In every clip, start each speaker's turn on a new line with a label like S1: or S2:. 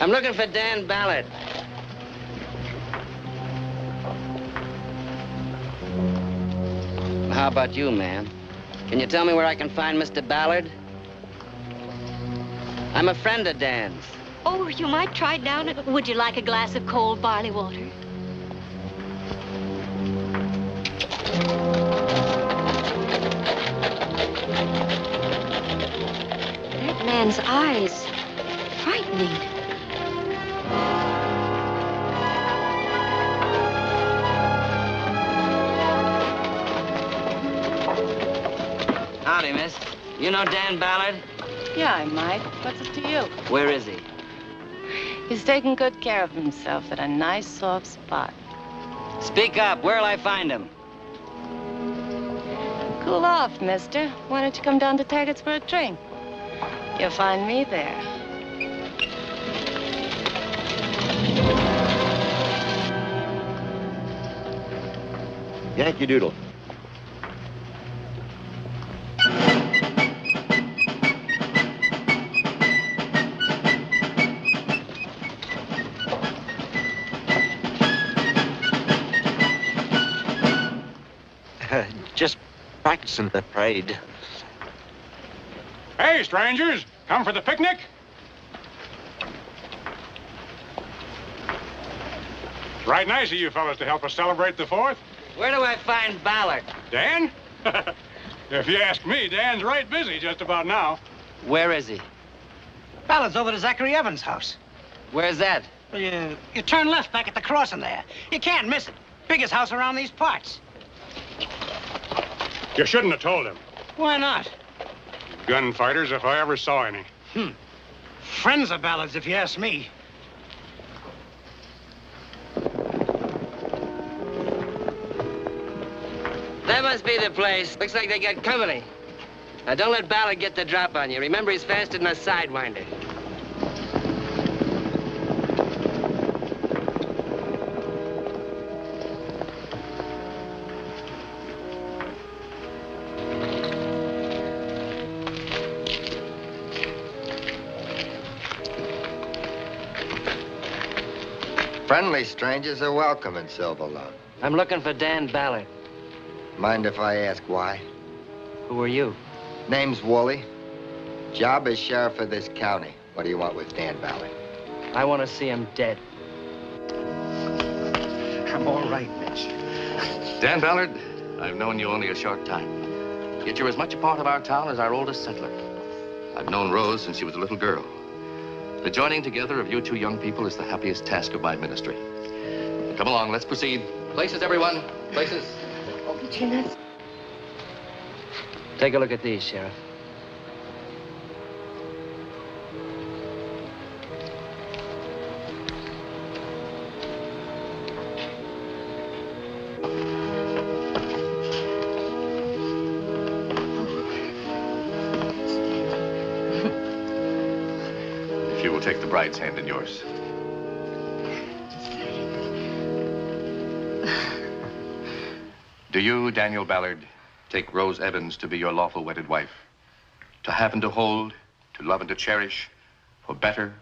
S1: I'm looking for Dan Ballard. How about you, ma'am? Can you tell me where I can find Mr. Ballard? I'm a friend of Dan's.
S2: Oh, you might try down it. Would you like a glass of cold barley water? That man's eyes, frightening.
S1: Howdy, miss. You know Dan Ballard?
S3: Yeah, I might. What's it to you?
S1: Where is he?
S3: He's taking good care of himself at a nice, soft spot.
S1: Speak up. Where'll I find him?
S3: Cool off, mister. Why don't you come down to Taggart's for a drink? You'll find me there.
S4: Yankee Doodle. Just practicing the parade.
S5: Hey, strangers, come for the picnic? It's right nice of you fellas to help us celebrate the 4th.
S1: Where do I find Ballard?
S5: Dan? If you ask me, Dan's right busy just about now.
S1: Where is he?
S6: Ballard's over to Zachary Evans' house.
S1: Where's that?
S6: Well, you turn left back at the crossing there. You can't miss it. Biggest house around these parts.
S5: You shouldn't have told him.
S6: Why not?
S5: Gunfighters, if I ever saw any.
S6: Friends of Ballard's, if you ask me.
S1: That must be the place. Looks like they got company. Now, don't let Ballard get the drop on you. Remember, he's faster than a sidewinder.
S7: Friendly strangers are welcome in Silver Lawn.
S1: I'm looking for Dan Ballard.
S7: Mind if I ask why?
S1: Who are you?
S7: Name's Woolley. Job is sheriff of this county. What do you want with Dan Ballard?
S1: I want to see him dead.
S6: I'm all right, Mitch.
S8: Dan Ballard, I've known you only a short time. Yet you're as much a part of our town as our oldest settler. I've known Rose since she was a little girl. The joining together of you two young people is the happiest task of my ministry. Come along, let's proceed. Places, everyone. Places.
S2: Oh, Jeanette.
S1: Take a look at these, Sheriff.
S8: If you will take the bride's hand in yours. Do you, Daniel Ballard, take Rose Evans to be your lawful wedded wife? To have and to hold, to love and to cherish, for better,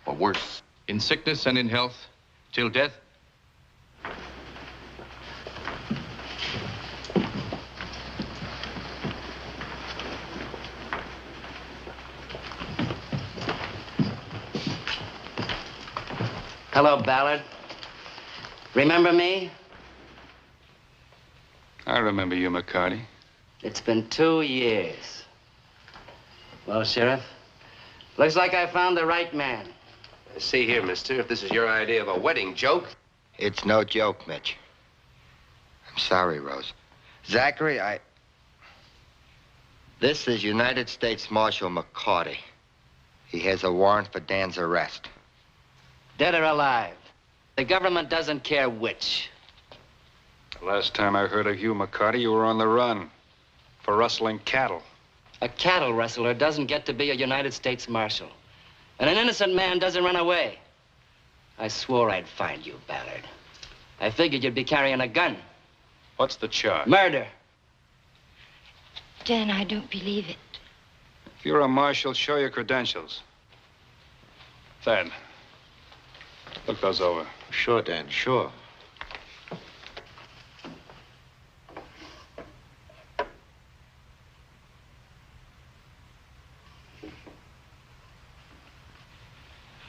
S8: for worse? In sickness and in health, till death?
S1: Hello, Ballard. Remember me?
S5: I remember you, McCarty.
S1: It's been 2 years. Well, Sheriff, looks like I found the right man.
S9: See here, mister, if this is your idea of a wedding joke.
S7: It's no joke, Mitch. I'm sorry, Rose. Zachary, This is United States Marshal McCarty. He has a warrant for Dan's arrest.
S1: Dead or alive. The government doesn't care which.
S5: Last time I heard of you, McCarty, you were on the run for rustling cattle.
S1: A cattle rustler doesn't get to be a United States Marshal. And an innocent man doesn't run away. I swore I'd find you, Ballard. I figured you'd be carrying a gun.
S5: What's the charge?
S1: Murder.
S2: Dan, I don't believe it.
S5: If you're a marshal, show your credentials. Thad, Look those over.
S10: Sure, Dan, sure.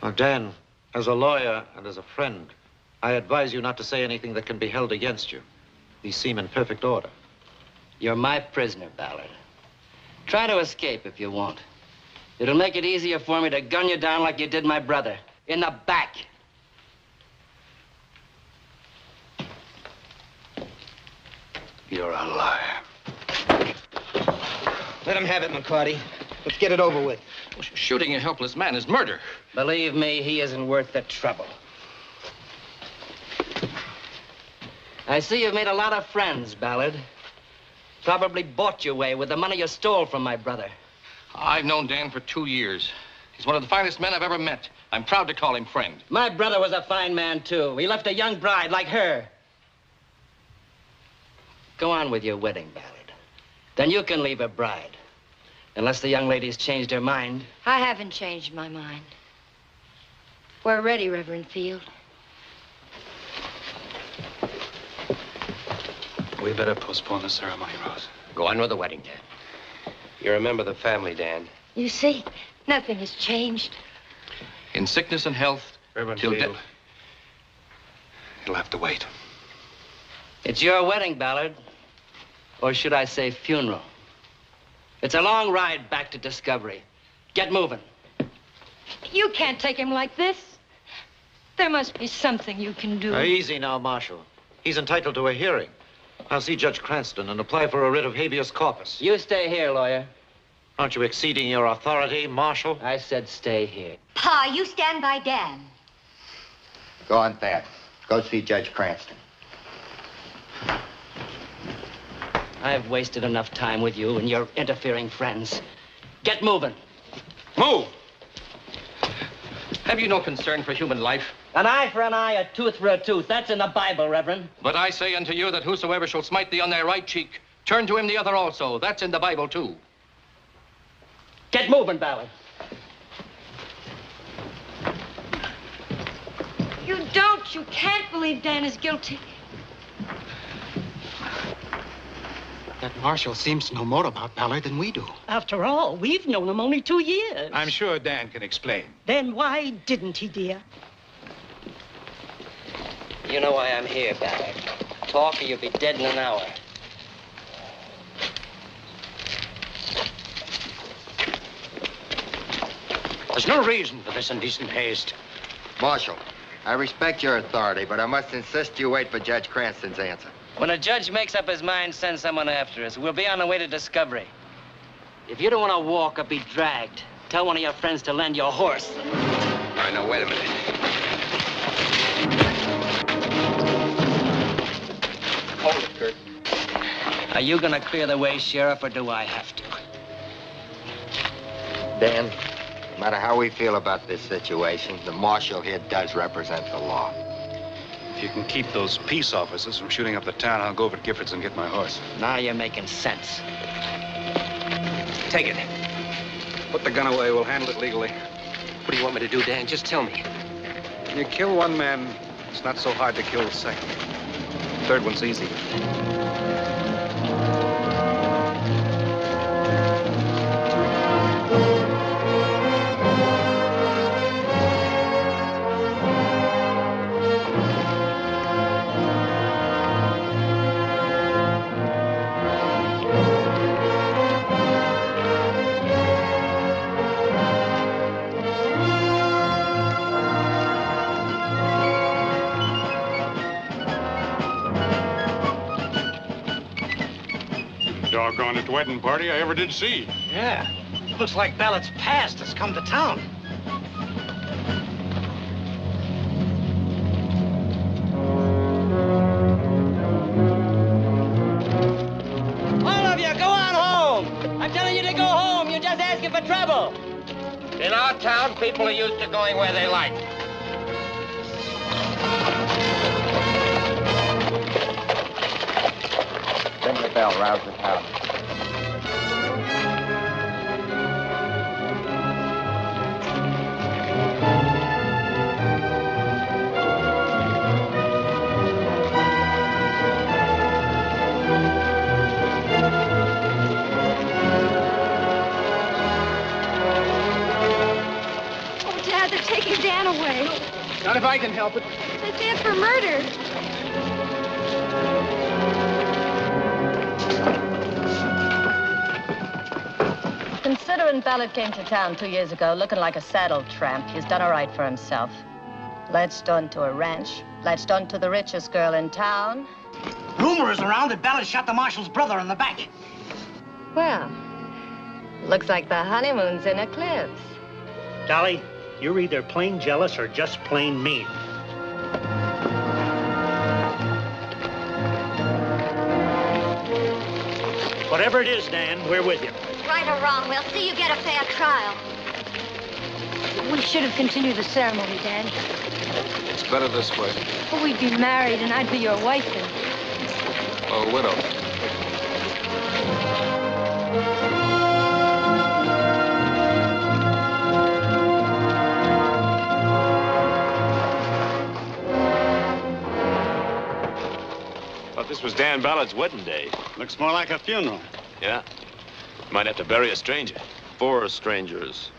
S10: Now, Dan, as a lawyer and as a friend, I advise you not to say anything that can be held against you. These seem in perfect order.
S1: You're my prisoner, Ballard. Try to escape if you want. It'll make it easier for me to gun you down like you did my brother. In the back.
S5: You're a liar.
S6: Let him have it, McCarty. Let's get it over with.
S8: Shooting a helpless man is murder.
S1: Believe me, he isn't worth the trouble. I see you've made a lot of friends, Ballard. Probably bought your way with the money you stole from my brother.
S8: I've known Dan for 2 years. He's one of the finest men I've ever met. I'm proud to call him friend.
S1: My brother was a fine man, too. He left a young bride like her. Go on with your wedding, Ballard. Then you can leave a bride. Unless the young lady's changed her mind.
S2: I haven't changed my mind. We're ready, Reverend Field.
S5: We better postpone the ceremony, Rose.
S9: Go on with the wedding, Dan. You're a member of the family, Dan.
S2: You see, nothing has changed.
S8: In sickness and health,
S5: Reverend
S8: till
S5: Field,
S8: death.
S5: you'll have to wait.
S1: It's your wedding, Ballard. Or should I say funeral. It's a long ride back to Discovery. Get moving.
S2: You can't take him like this. There must be something you can do.
S10: Easy now, Marshal. He's entitled to a hearing. I'll see Judge Cranston and apply for a writ of habeas corpus.
S1: You stay here, lawyer.
S10: Aren't you exceeding your authority, Marshal?
S1: I said stay here.
S2: Pa, you stand by Dan.
S7: Go on, Thad. Go see Judge Cranston.
S1: I've wasted enough time with you and your interfering friends. Get moving.
S8: Move! Have you no concern for human life?
S1: An eye for an eye, a tooth for a tooth. That's in the Bible, Reverend.
S8: But I say unto you that whosoever shall smite thee on thy right cheek, turn to him the other also. That's in the Bible, too.
S1: Get moving, Ballard.
S2: You can't believe Dan is guilty.
S6: That Marshal seems to know more about Ballard than we do.
S11: After all, we've known him only 2 years.
S5: I'm sure Dan can explain.
S11: Then why didn't he, dear?
S1: You know why I'm here, Ballard. Talk or you'll be dead in an hour.
S6: There's no reason for this indecent haste.
S7: Marshal, I respect your authority, but I must insist you wait for Judge Cranston's answer.
S1: When a judge makes up his mind, send someone after us. We'll be on the way to Discovery. If you don't want to walk or be dragged, tell one of your friends to lend your horse.
S9: All right, now, wait a minute. Hold it, Kurt.
S1: Are you going to clear the way, Sheriff, or do I have to?
S7: Dan, no matter how we feel about this situation, the Marshal here does represent the law.
S5: If you can keep those peace officers from shooting up the town, I'll go over to Gifford's and get my horse.
S1: Now you're making sense.
S9: Take it.
S5: Put the gun away. We'll handle it legally.
S9: What do you want me to do, Dan? Just tell me.
S5: When you kill one man, it's not so hard to kill the second. The third one's easy.
S12: Doggonest wedding party I ever did see.
S6: Yeah. Looks like Ballard's past has come to town.
S1: All of you, go on home. I'm telling you to go home. You're just asking for trouble.
S9: In our town, people are used to going where they like.
S7: Ring the bell, rouse the town.
S6: Not if I can help it.
S2: They stand for murder.
S3: Considering Ballard came to town 2 years ago looking like a saddle tramp, he's done all right for himself. Latched onto a ranch, latched onto the richest girl in town.
S6: Rumor is around that Ballard shot the marshal's brother in the back.
S3: Well, looks like the honeymoon's in eclipse.
S13: Dolly, you're either plain jealous or just plain mean. Whatever it is, Dan, we're with you.
S14: Right or wrong, we'll see you get a fair trial.
S2: We should have continued the ceremony, Dan.
S5: It's better this way.
S2: But we'd be married, and I'd be your wife then.
S5: A widow.
S15: Thought this was Dan Ballard's wedding day.
S12: Looks more like a funeral.
S15: Yeah. Might have to bury a stranger. 4 strangers.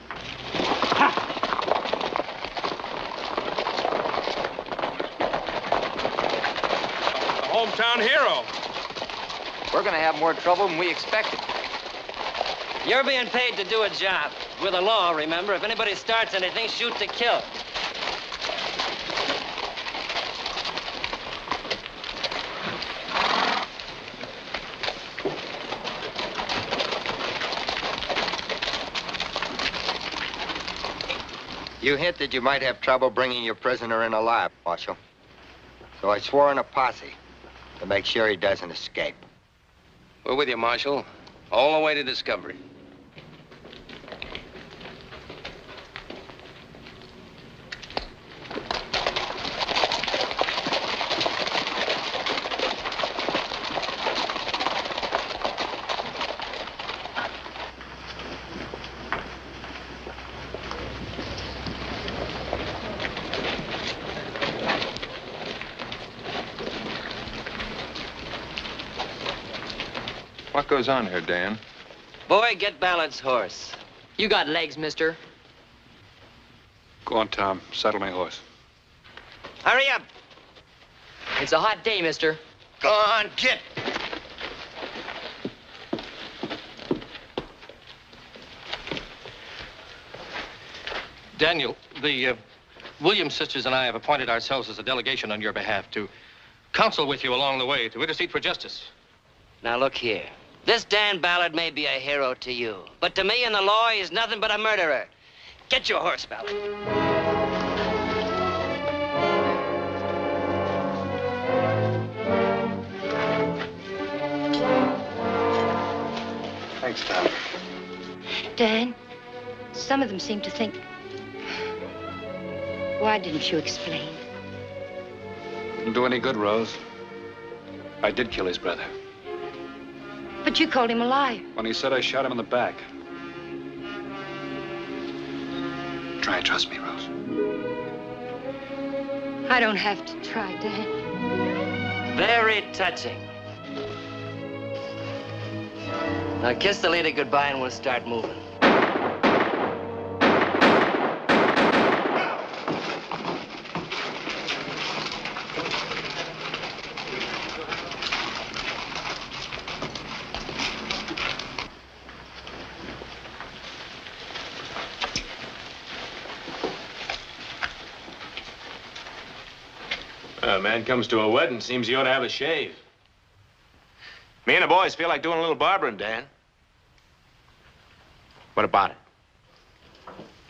S9: Hometown hero.
S1: We're gonna have more trouble than we expected. You're being paid to do a job. With the law, remember, if anybody starts anything, shoot to kill.
S7: You hinted you might have trouble bringing your prisoner in alive, Marshal. So I swore in a posse to make sure he doesn't escape.
S9: We're with you, Marshal. All the way to discovery.
S5: What goes on here, Dan?
S1: Boy, get Ballard's horse.
S16: You got legs, mister.
S5: Go on, Tom. Saddle my horse.
S1: Hurry up.
S16: It's a hot day, mister.
S7: Go on, get.
S8: Daniel, the Williams sisters and I have appointed ourselves as a delegation on your behalf to counsel with you along the way, to intercede for justice.
S1: Now, look here. This Dan Ballard may be a hero to you, but to me in the law, he's nothing but a murderer. Get your horse, Ballard.
S5: Thanks, Tom.
S2: Dan, some of them seem to think... Why didn't you explain?
S5: Didn't do any good, Rose. I did kill his brother.
S2: But you called him a liar.
S5: When he said I shot him in the back. Try and trust me, Rose.
S2: I don't have to try, Dan.
S1: Very touching. Now kiss the lady goodbye and we'll start moving.
S15: A man comes to a wedding, seems he ought to have a shave. Me and the boys feel like doing a little barbering, Dan. What about it?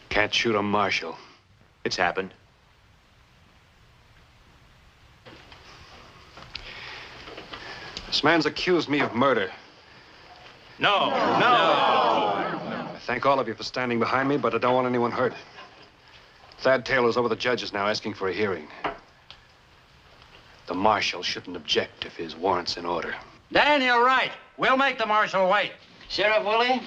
S5: Can't shoot a marshal.
S15: It's happened.
S5: This man's accused me of murder.
S15: No.
S5: I thank all of you for standing behind me, but I don't want anyone hurt. Thad Taylor's over the judges now asking for a hearing. The marshal shouldn't object if his warrant's in order.
S6: Dan, you're right. We'll make the marshal wait.
S1: Sheriff Woolley,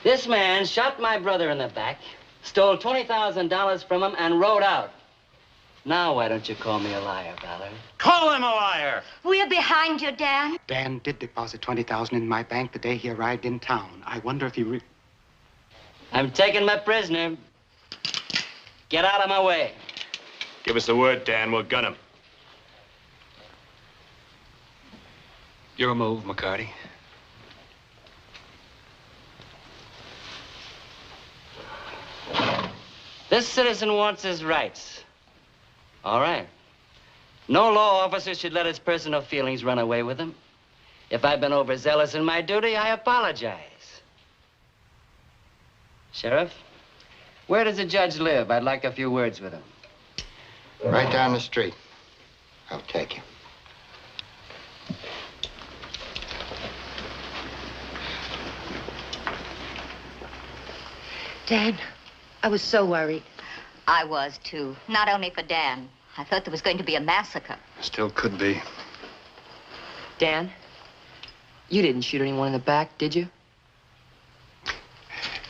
S1: this man shot my brother in the back, stole $20,000 from him, and rode out. Now, why don't you call me a liar, Ballard?
S6: Call him a liar.
S14: We're behind you, Dan.
S6: Dan did deposit $20,000 in my bank the day he arrived in town. I wonder if he
S1: I'm taking my prisoner. Get out of my way.
S15: Give us the word, Dan. We'll gun him.
S5: Your move, McCarty.
S1: This citizen wants his rights. All right. No law officer should let his personal feelings run away with him. If I've been overzealous in my duty, I apologize. Sheriff, where does the judge live? I'd like a few words with him.
S7: Right down the street. I'll take you.
S2: Dan, I was so worried.
S14: I was, too. Not only for Dan. I thought there was going to be a massacre.
S5: Still could be.
S16: Dan, you didn't shoot anyone in the back, did you?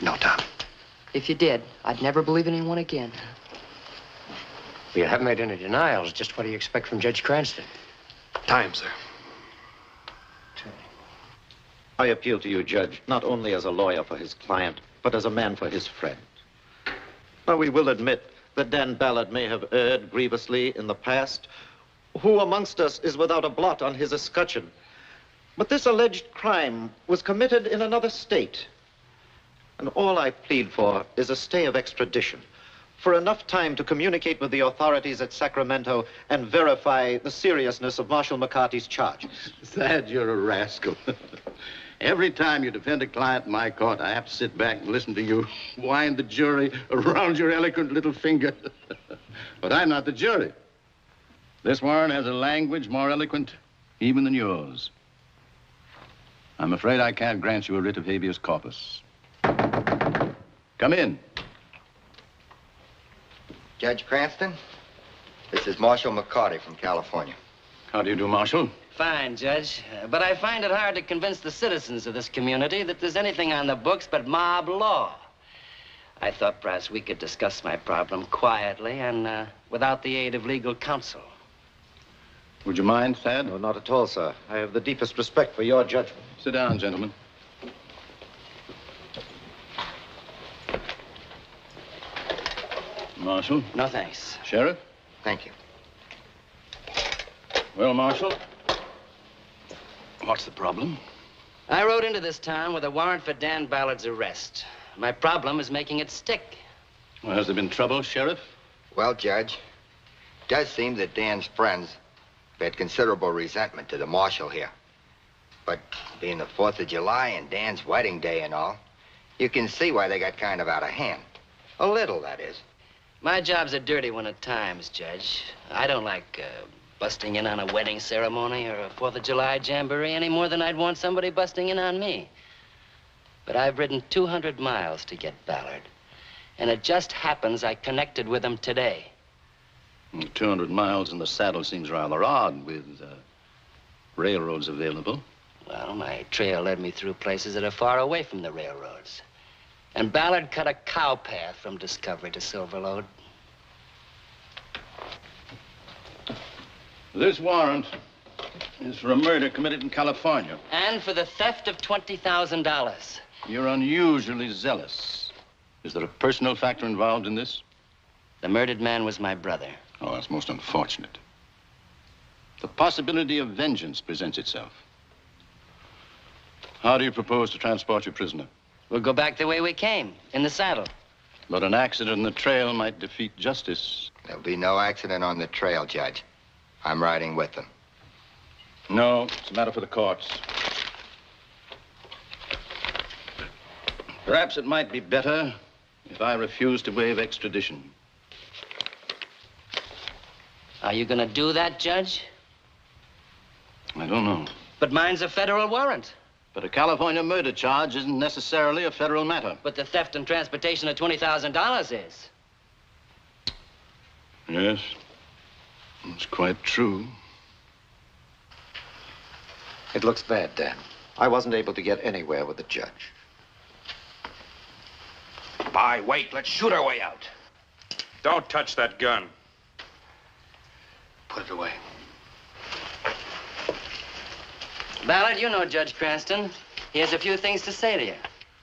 S5: No, Tom.
S16: If you did, I'd never believe anyone again.
S17: You haven't made any denials. Just what do you expect from Judge Cranston?
S5: Time, sir.
S10: I appeal to you, Judge, not only as a lawyer for his client, but as a man for his friend. Now, we will admit that Dan Ballard may have erred grievously in the past. Who amongst us is without a blot on his escutcheon? But this alleged crime was committed in another state. And all I plead for is a stay of extradition, for enough time to communicate with the authorities at Sacramento and verify the seriousness of Marshal McCarty's charges.
S18: Thad, you're a rascal. Every time you defend a client in my court, I have to sit back and listen to you wind the jury around your eloquent little finger. But I'm not the jury. This warrant has a language more eloquent even than yours. I'm afraid I can't grant you a writ of habeas corpus. Come in.
S7: Judge Cranston, this is Marshal McCarty from California.
S18: How do you do, Marshal?
S1: Fine, Judge. But I find it hard to convince the citizens of this community that there's anything on the books but mob law. I thought perhaps we could discuss my problem quietly and without the aid of legal counsel.
S18: Would you mind, Thad?
S10: No, not at all, sir. I have the deepest respect for your judgment.
S18: Sit down, gentlemen. Marshal?
S1: No, thanks.
S18: Sheriff?
S7: Thank you.
S18: Well, Marshal, what's the problem?
S1: I rode into this town with a warrant for Dan Ballard's arrest. My problem is making it stick.
S18: Well, has there been trouble, Sheriff?
S7: Well, Judge, it does seem that Dan's friends had considerable resentment to the marshal here. But being the 4th of July and Dan's wedding day and all, you can see why they got kind of out of hand. A little, that is.
S1: My job's a dirty one at times, Judge. I don't like busting in on a wedding ceremony or a 4th of July jamboree any more than I'd want somebody busting in on me. But I've ridden 200 miles to get Ballard. And it just happens I connected with him today.
S18: 200 miles in the saddle seems rather odd with railroads available.
S1: Well, my trail led me through places that are far away from the railroads. And Ballard cut a cow path from Discovery to Silverlode.
S18: This warrant is for a murder committed in California.
S1: And for the theft of $20,000.
S18: You're unusually zealous. Is there a personal factor involved in this?
S1: The murdered man was my brother.
S18: Oh, that's most unfortunate. The possibility of vengeance presents itself. How do you propose to transport your prisoner?
S1: We'll go back the way we came, in the saddle.
S18: But an accident in the trail might defeat justice.
S7: There'll be no accident on the trail, Judge. I'm riding with them.
S18: No, it's a matter for the courts. Perhaps it might be better if I refuse to waive extradition.
S1: Are you gonna do that, Judge?
S18: I don't know.
S1: But mine's a federal warrant.
S18: But a California murder charge isn't necessarily a federal matter.
S1: But the theft and transportation of $20,000 is.
S18: Yes, that's quite true.
S10: It looks bad, Dan. I wasn't able to get anywhere with the judge.
S15: Bye, wait. Let's shoot our way out.
S12: Don't touch that gun.
S5: Put it away.
S1: Ballard, you know Judge Cranston. He has a few things to say to you.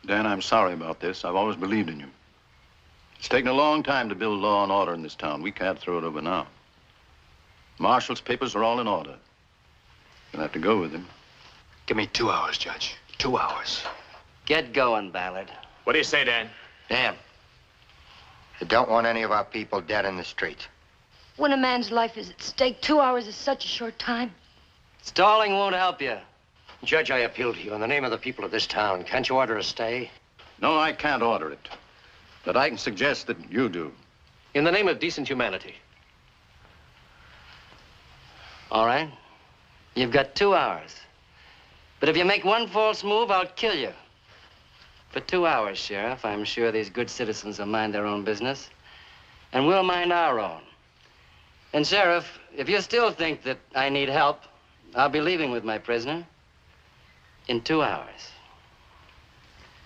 S18: Dan, I'm sorry about this. I've always believed in you. It's taken a long time to build law and order in this town. We can't throw it over now. Marshall's papers are all in order. You'll have to go with him.
S5: Give me 2 hours, Judge. 2 hours.
S1: Get going, Ballard.
S15: What do you say, Dan?
S7: Dan, I don't want any of our people dead in the streets.
S2: When a man's life is at stake, 2 hours is such a short time.
S1: Stalling won't help you.
S17: Judge, I appeal to you in the name of the people of this town. Can't you order a stay?
S18: No, I can't order it. But I can suggest that you do.
S17: In the name of decent humanity.
S1: All right. You've got 2 hours. But if you make one false move, I'll kill you. For 2 hours, Sheriff, I'm sure these good citizens will mind their own business. And we'll mind our own. And, Sheriff, if you still think that I need help, I'll be leaving with my prisoner in 2 hours.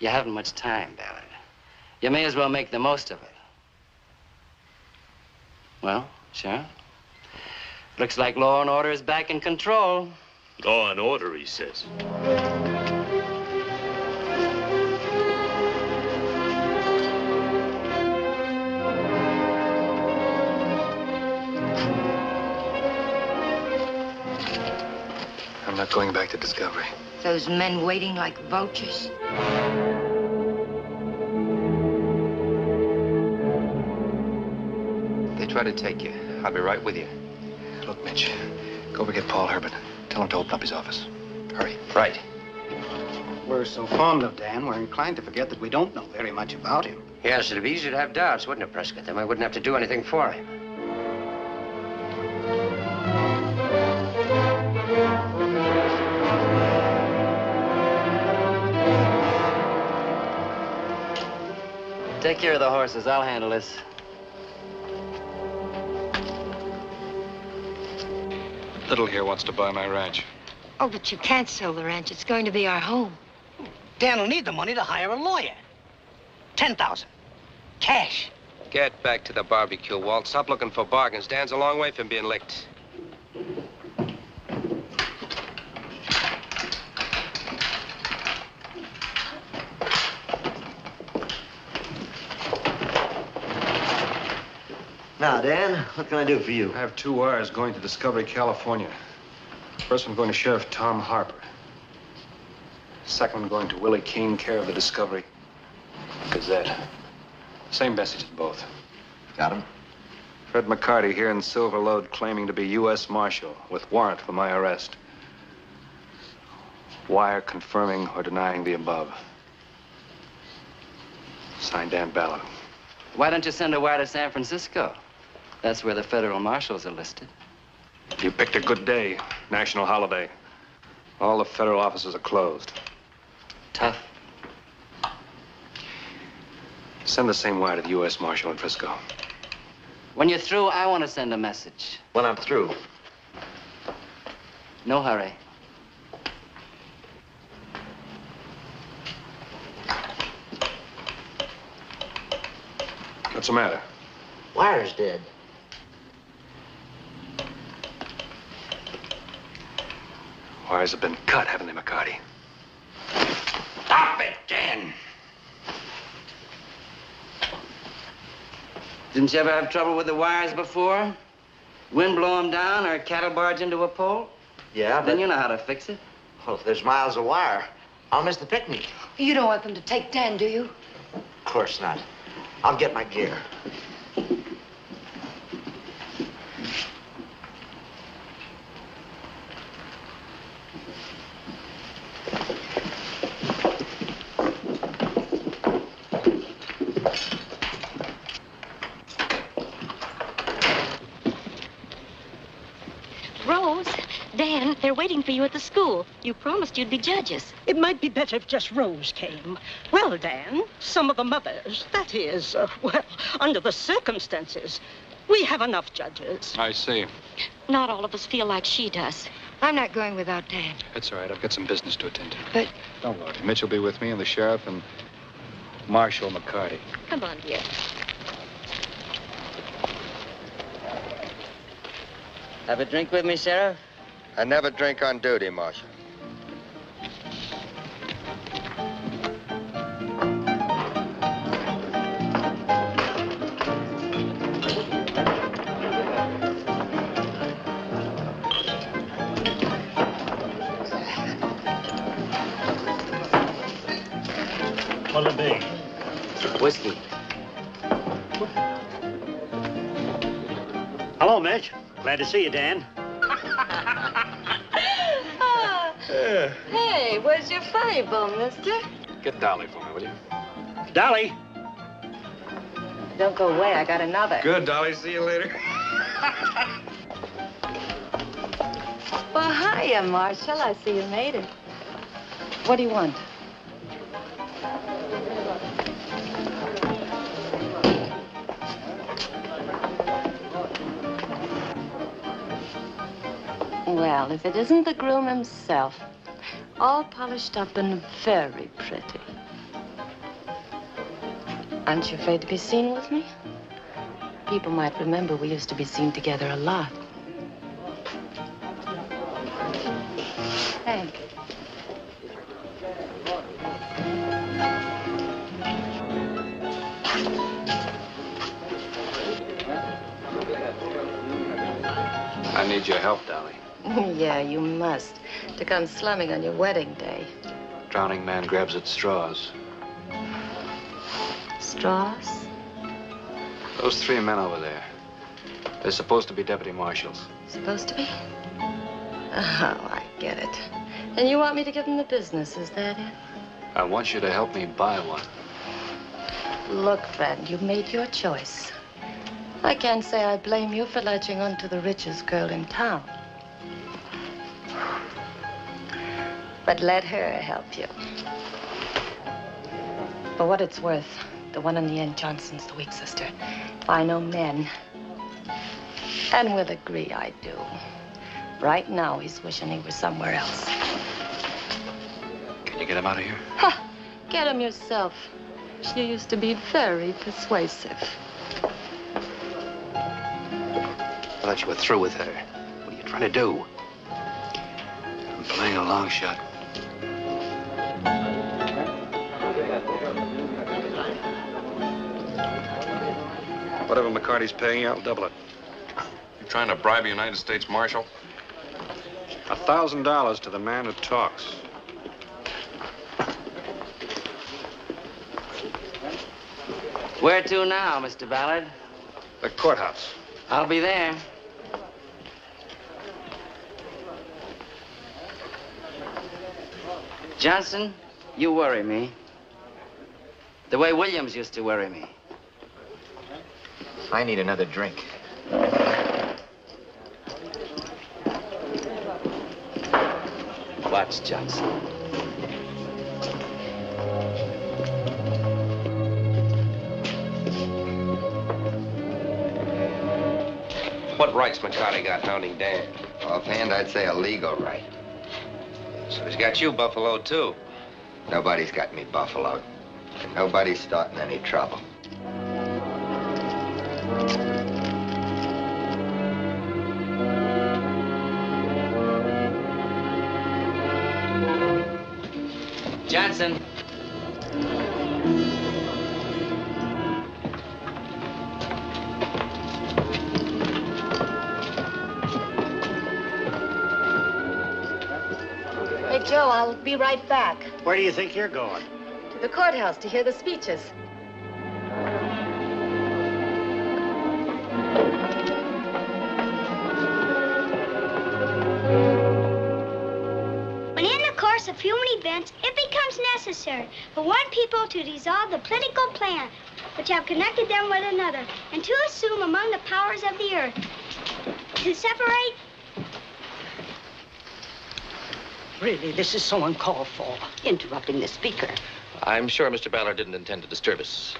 S1: You haven't much time, Ballard. You may as well make the most of it. Well, Sheriff, looks like law and order is back in control.
S15: Law and order, he says.
S5: I'm not going back to Discovery.
S2: Those men waiting like vultures.
S9: They try to take you. I'll be right with you.
S5: Look, Mitch, go over get Paul Herbert. Tell him to open up his office. Hurry.
S9: Right.
S6: We're so fond of Dan, we're inclined to forget that we don't know very much about him.
S17: Yes, it'd be easy to have doubts, wouldn't it, Prescott? Then I wouldn't have to do anything for him.
S1: Take care of the horses. I'll handle this.
S5: Little here wants to buy my ranch.
S2: Oh, but you can't sell the ranch. It's going to be our home.
S6: Dan will need the money to hire a lawyer. 10,000. Cash.
S9: Get back to the barbecue, Walt. Stop looking for bargains. Dan's a long way from being licked.
S4: Now, Dan, what can I do for you?
S5: I have 2 wires going to Discovery, California. First one going to Sheriff Tom Harper. Second one going to Willie King, care of the Discovery Gazette. Same message to both.
S4: Got him?
S5: Fred McCarty here in Silver Lode claiming to be U.S. Marshal with warrant for my arrest. Wire confirming or denying the above. Signed, Dan Ballard.
S1: Why don't you send a wire to San Francisco? That's where the federal marshals are listed.
S5: You picked a good day. National holiday. All the federal offices are closed.
S1: Tough.
S5: Send the same wire to the U.S. Marshal in Frisco.
S1: When you're through, I want to send a message.
S4: When I'm through.
S1: No hurry.
S5: What's the matter?
S4: Wire's dead.
S5: Wires have been cut, haven't they, McCarty?
S6: Stop it, Dan.
S1: Didn't you ever have trouble with the wires before? Wind blow them down or cattle barge into a pole?
S4: Yeah, but...
S1: Then you know how to fix it.
S4: Well, if there's miles of wire, I'll miss the picnic.
S2: You don't want them to take Dan, do you?
S4: Of course not. I'll get my gear.
S19: Rose, Dan, they're waiting for you at the school. You promised you'd be judges.
S11: It might be better if just Rose came. Well, Dan, some of the mothers, that is, well, under the circumstances, we have enough judges.
S5: I see.
S19: Not all of us feel like she does.
S2: I'm not going without Dan.
S5: That's all right. I've got some business to attend to.
S2: But...
S5: Don't worry. Mitch will be with me and the sheriff and Marshal McCarty.
S19: Come on, dear.
S1: Have a drink with me, Sheriff?
S7: I never drink on duty, Marshal.
S13: What'll it be?
S1: Whiskey.
S13: Hello, Mitch. Glad to see you, Dan.
S2: Hey, where's your funny bone, mister?
S5: Get Dolly for me, will you?
S13: Dolly.
S3: Don't go away. I got another.
S5: Good, Dolly. See you later.
S2: Well, hiya, Marshall. I see you made it.
S3: What do you want? Well, if it isn't the groom himself, all polished up and very pretty. Aren't you afraid to be seen with me? People might remember we used to be seen together a lot. Hank.
S5: I need your help, Dolly.
S3: Yeah, you must. To come slumming on your wedding day.
S5: Drowning man grabs at straws.
S3: Straws?
S5: Those three men over there. They're supposed to be deputy marshals.
S3: Supposed to be? Oh, I get it. And you want me to give them the business, is that it?
S5: I want you to help me buy one.
S3: Look, friend, you've made your choice. I can't say I blame you for latching on to the richest girl in town. But let her help you. For what it's worth, the one in the end, Johnson's the weak sister. If I know men, and will agree I do. Right now, he's wishing he was somewhere else.
S5: Can you get him out of here?
S3: Ha! Get him yourself. You used to be very persuasive.
S5: I thought you were through with her. What are you trying to do? I'm playing a long shot. Whatever McCarty's paying you, I'll double it.
S12: You trying to bribe a United States Marshal?
S5: $1,000 to the man who talks.
S1: Where to now, Mr. Ballard?
S5: The courthouse.
S1: I'll be there. Johnson, you worry me. The way Williams used to worry me.
S4: I need another drink.
S1: Watch, Johnson.
S9: What rights McCarty got hounding Dan?
S7: Offhand, I'd say a legal right.
S9: So he's got you buffaloed, too.
S7: Nobody's got me buffaloed. And nobody's starting any trouble.
S1: Johnson.
S3: Hey, Joe, I'll be right back.
S13: Where do you think you're going?
S3: To the courthouse to hear the speeches.
S20: When in the course of human events, it becomes necessary for one people to dissolve the political plan which have connected them with another, and to assume among the powers of the earth, to separate.
S11: Really, this is so uncalled for, interrupting the speaker.
S8: I'm sure Mr. Ballard didn't intend to disturb us.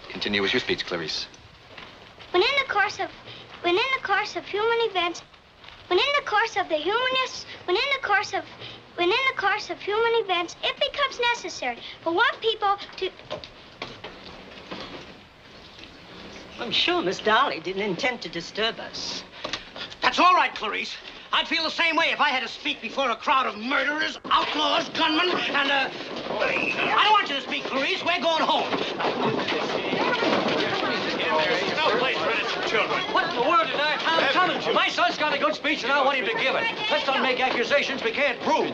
S8: Continue with your speech, Clarice.
S20: When in the course of human events, when in the course of human events, it becomes necessary for one people to.
S11: I'm sure Miss Dolly didn't intend to disturb us.
S6: That's all right, Clarice. I'd feel the same way if I had to speak before a crowd of murderers, outlaws, gunmen, and, I don't want you to speak, Clarice. We're going home.
S12: No place for innocent children.
S6: What in the world did I'm coming to? My son's got a good speech, and I want him to give it. Let's not make accusations we can't prove.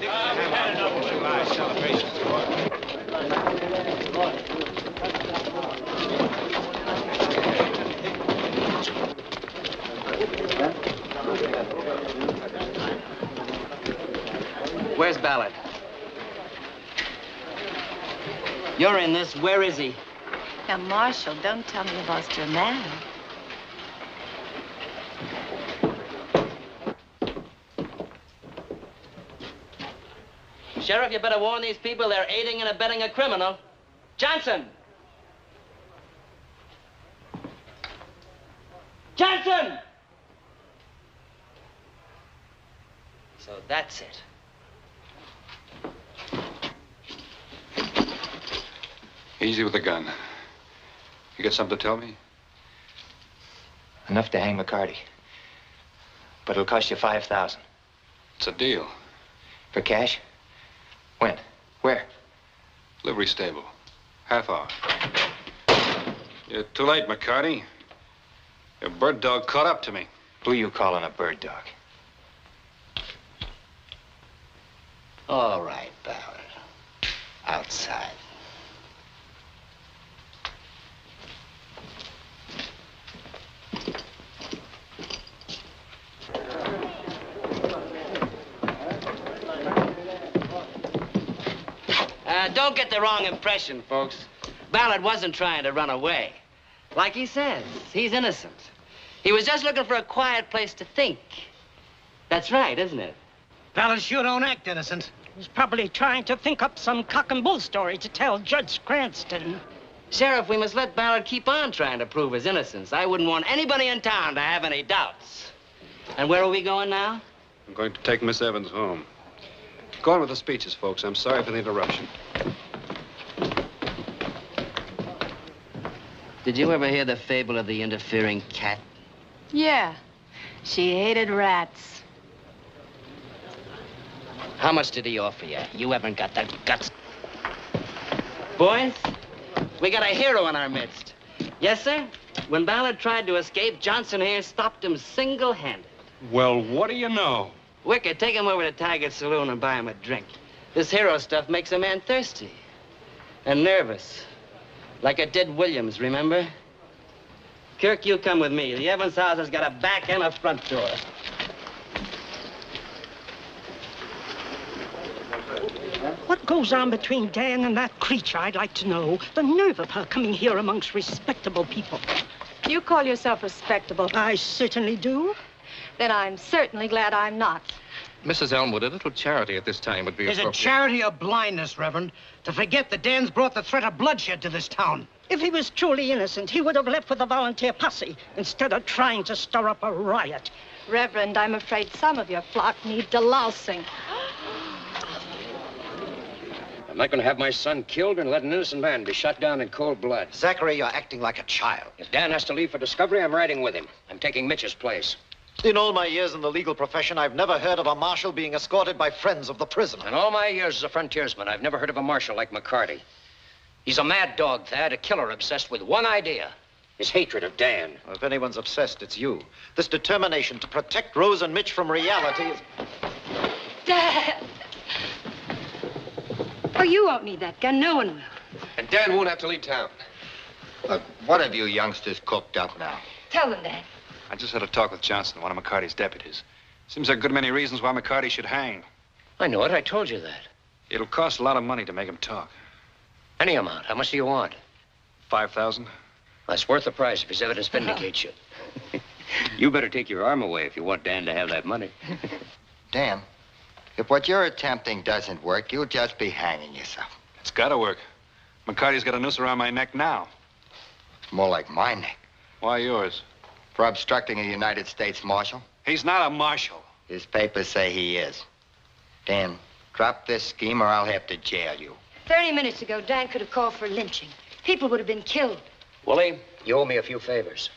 S1: Where's Ballard? You're in this. Where is he?
S3: Now, Marshal, don't tell me you lost your man.
S1: Sheriff, you better warn these people they're aiding and abetting a criminal. Johnson! Johnson! So that's it.
S5: Easy with the gun. You got something to tell me?
S17: Enough to hang McCarty. But it'll cost you $5,000.
S5: It's a deal.
S17: For cash? When? Where?
S5: Livery stable. Half hour. You're too late, McCarty. Your bird dog caught up to me.
S17: Who you calling a bird dog?
S1: All right, Ballard. Outside. Don't get the wrong impression, folks. Ballard wasn't trying to run away. Like he says, he's innocent. He was just looking for a quiet place to think. That's right, isn't it?
S6: Ballard sure don't act innocent.
S11: He's probably trying to think up some cock and bull story to tell Judge Cranston.
S1: Sheriff, we must let Ballard keep on trying to prove his innocence. I wouldn't want anybody in town to have any doubts. And where are we going now?
S5: I'm going to take Miss Evans home. Go on with the speeches, folks. I'm sorry for the interruption.
S1: Did you ever hear the fable of the interfering cat?
S3: Yeah. She hated rats.
S1: How much did he offer you? You haven't got the guts. Boys, we got a hero in our midst. Yes, sir? When Ballard tried to escape, Johnson here stopped him single-handed.
S5: Well, what do you know?
S1: Wicked, take him over to Tiger's Saloon and buy him a drink. This hero stuff makes a man thirsty and nervous. Like it did Williams, remember? Kirk, you come with me. The Evans house has got a back and a front door.
S11: What goes on between Dan and that creature, I'd like to know. The nerve of her coming here amongst respectable people.
S3: You call yourself respectable?
S11: I certainly do.
S3: Then I'm certainly glad I'm not.
S8: Mrs. Elmwood, a little charity at this time would be
S6: Is it
S8: appropriate.
S6: charity or blindness, Reverend, to forget that Dan's brought the threat of bloodshed to this town?
S11: If he was truly innocent, he would have left with the volunteer posse instead of trying to stir up a riot.
S3: Reverend, I'm afraid some of your flock need delousing.
S17: I'm not going to have my son killed and let an innocent man be shot down in cold blood.
S4: Zachary, you're acting like a child.
S17: If Dan has to leave for discovery, I'm riding with him. I'm taking Mitch's place.
S10: In all my years in the legal profession, I've never heard of a marshal being escorted by friends of the prisoner.
S17: In all my years as a frontiersman, I've never heard of a marshal like McCarty. He's a mad dog, Thad, a killer obsessed with one idea, his hatred of Dan.
S10: If anyone's obsessed, it's you. This determination to protect Rose and Mitch from reality is...
S2: Dad! Oh, you won't need that gun. No one will.
S9: And Dan won't have to leave town.
S7: Look, what have you youngsters cooked up now?
S2: Tell them, Dad.
S5: I just had a talk with Johnson, one of McCarty's deputies. Seems there are a good many reasons why McCarty should hang.
S17: I know it. I told you that.
S5: It'll cost a lot of money to make him talk.
S17: Any amount. How much do you want?
S5: 5,000.
S17: That's worth the price if his evidence vindicates you. You better take your arm away if you want Dan to have that money.
S7: Dan, if what you're attempting doesn't work, you'll just be hanging yourself.
S5: It's gotta work. McCarty's got a noose around my neck now.
S7: It's more like my neck.
S5: Why yours?
S7: For obstructing a United States Marshal.
S5: He's not a marshal.
S7: His papers say he is. Dan, drop this scheme or I'll have to jail you.
S2: 30 minutes ago, Dan could have called for lynching. People would have been killed.
S17: Willie, you owe me a few favors.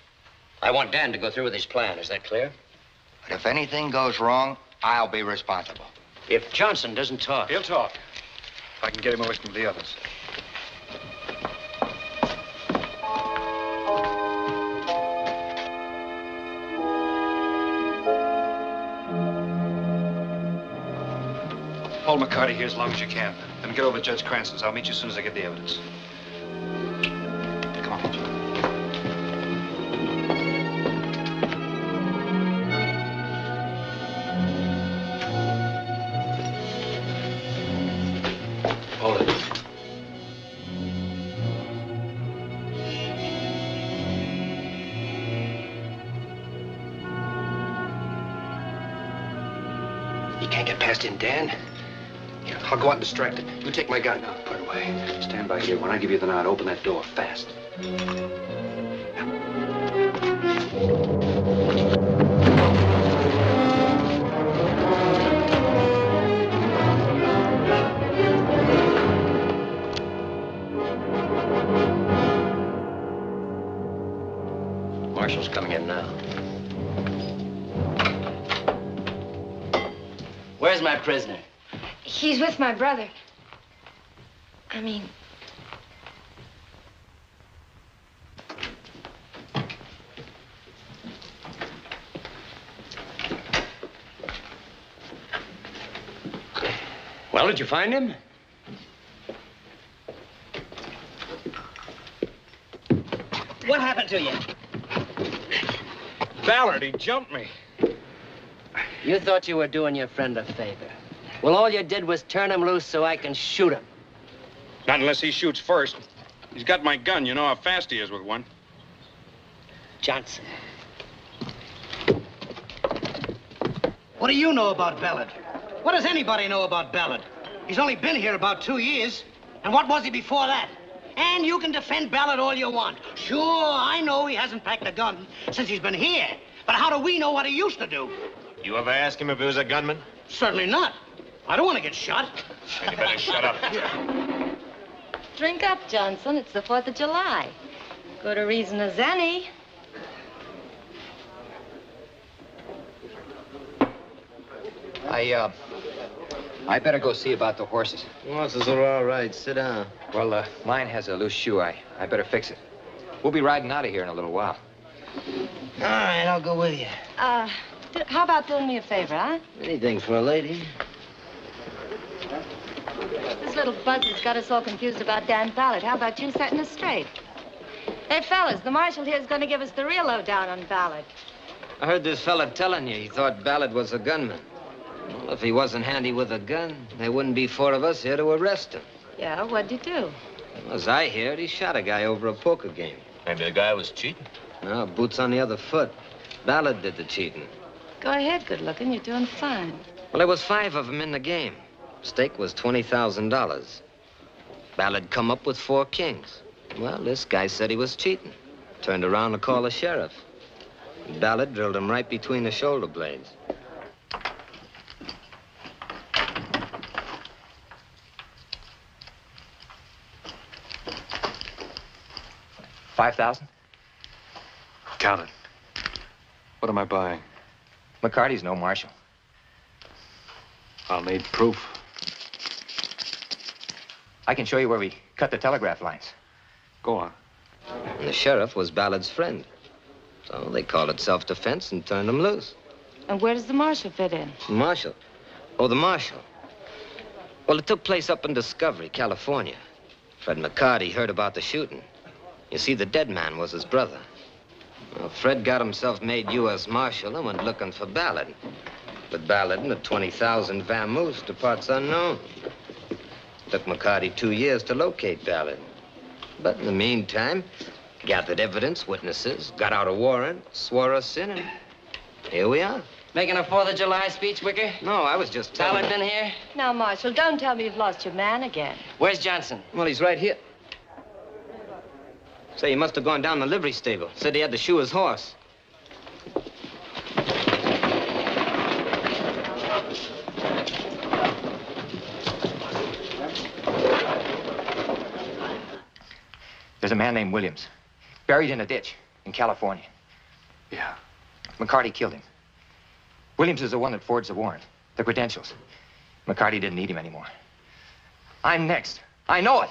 S17: I want Dan to go through with his plan. Is that clear?
S7: But if anything goes wrong, I'll be responsible.
S17: If Johnson doesn't talk...
S5: He'll talk. If I can get him away from the others. Hold McCarty here as long as you can. Then get over to Judge Cranston's. I'll meet you as soon as I get the evidence. Come on.
S8: Hold it.
S9: You can't get past him, Dan. Here, I'll go out and distract him. You take my gun.
S5: No, put it away. Stand by here. When I give you the nod, open that door fast.
S17: Marshal's coming in now.
S1: Where's my prisoner?
S2: He's with my brother. I mean...
S17: Well, did you find him? What happened to you?
S5: Ballard, he jumped me.
S1: You thought you were doing your friend a favor. Well, all you did was turn him loose so I can shoot him.
S5: Not unless he shoots first. He's got my gun. You know how fast he is with one.
S17: Johnson.
S6: What do you know about Ballard? What does anybody know about Ballard? He's only been here about 2 years. And what was he before that? And you can defend Ballard all you want. Sure, I know he hasn't packed a gun since he's been here. But how do we know what he used to do?
S15: You ever ask him if he was a gunman?
S6: Certainly not. I don't want to get shot.
S15: Then you better shut up.
S3: Drink up, Johnson. It's the 4th of July. Good a reason as any.
S21: I better go see about the horses.
S10: Horses are all right. Sit down.
S21: Well, mine has a loose shoe. I better fix it. We'll be riding out of here in a little while.
S6: All right, I'll go with you.
S3: How about doing me a favor, huh?
S10: Anything for a lady.
S3: This little buzz has got us all confused about Dan Ballard. How about you setting us straight? Hey, fellas, the marshal here is going to give us the real lowdown on Ballard.
S1: I heard this fella telling you he thought Ballard was a gunman. Well, if he wasn't handy with a gun, there wouldn't be 4 of us here to arrest him.
S3: Yeah, what'd you do?
S1: As I hear it, he shot a guy over a poker game.
S15: Maybe the guy was cheating.
S1: No, boots on the other foot. Ballard did the cheating.
S3: Go ahead, good looking. You're doing fine.
S1: Well, there was 5 of them in the game. Stake was $20,000. Ballard come up with 4 kings. Well, this guy said he was cheating. Turned around to call the sheriff. Ballard drilled him right between the shoulder blades.
S21: $5,000?
S5: Count it. What am I buying?
S21: McCarty's no marshal.
S5: I'll need proof.
S21: I can show you where we cut the telegraph lines.
S5: Go on.
S1: And the sheriff was Ballard's friend. So they called it self-defense and turned him loose.
S3: And where does the marshal fit in?
S1: Marshal? Oh, the marshal. Well, it took place up in Discovery, California. Fred McCarty heard about the shooting. You see, the dead man was his brother. Well, Fred got himself made U.S. Marshal and went looking for Ballard. But Ballard and the 20,000 vamoose to parts unknown. Took McCarty 2 years to locate Ballard. But in the meantime, gathered evidence, witnesses, got out a warrant, swore us in, and here we are. Making a 4th of July speech, Wicker? No, I was just telling
S3: Ballard
S1: been here?
S3: Now, Marshal, don't tell me you've lost your man again.
S1: Where's Johnson? Well, he's right here. Say, he must have gone down the livery stable. Said he had to shoe his horse.
S21: There's a man named Williams, buried in a ditch in California.
S5: Yeah.
S21: McCarty killed him. Williams is the one that forged the warrant, the credentials. McCarty didn't need him anymore. I'm next. I know it.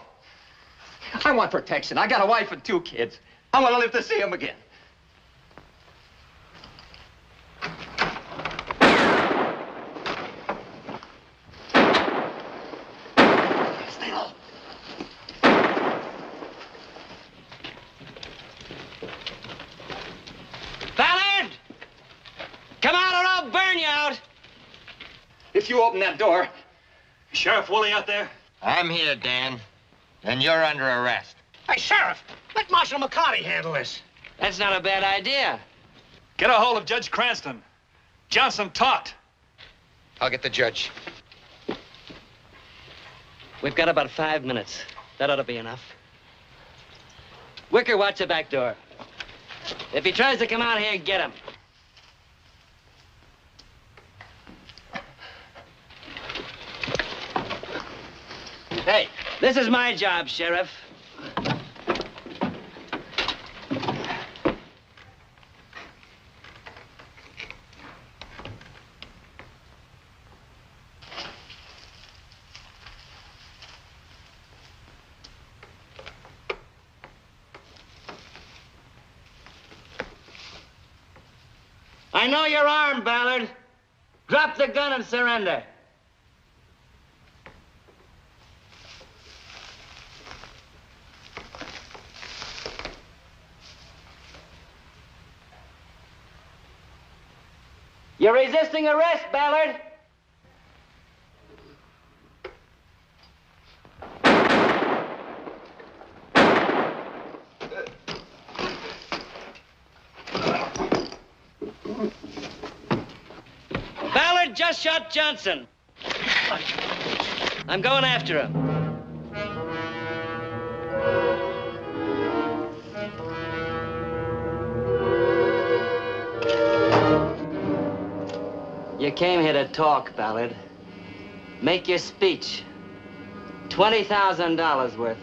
S21: I want protection. I got a wife and 2 kids. I want to live to see them again.
S17: I'll burn you out.
S21: If you open that door...
S13: Sheriff Woolley out there?
S7: I'm here, Dan. And you're under arrest.
S6: Hey, Sheriff, let Marshal McCarty handle this.
S1: That's not a bad idea.
S13: Get a hold of Judge Cranston. Johnson talked.
S9: I'll get the judge.
S1: We've got about 5 minutes. That ought to be enough. Wicker, watch the back door. If he tries to come out here, get him. Hey, this is my job, Sheriff. I know you're armed, Ballard. Drop the gun and surrender. You're resisting arrest, Ballard. Ballard just shot Johnson. I'm going after him. You came here to talk, Ballard. Make your speech. $20,000 worth.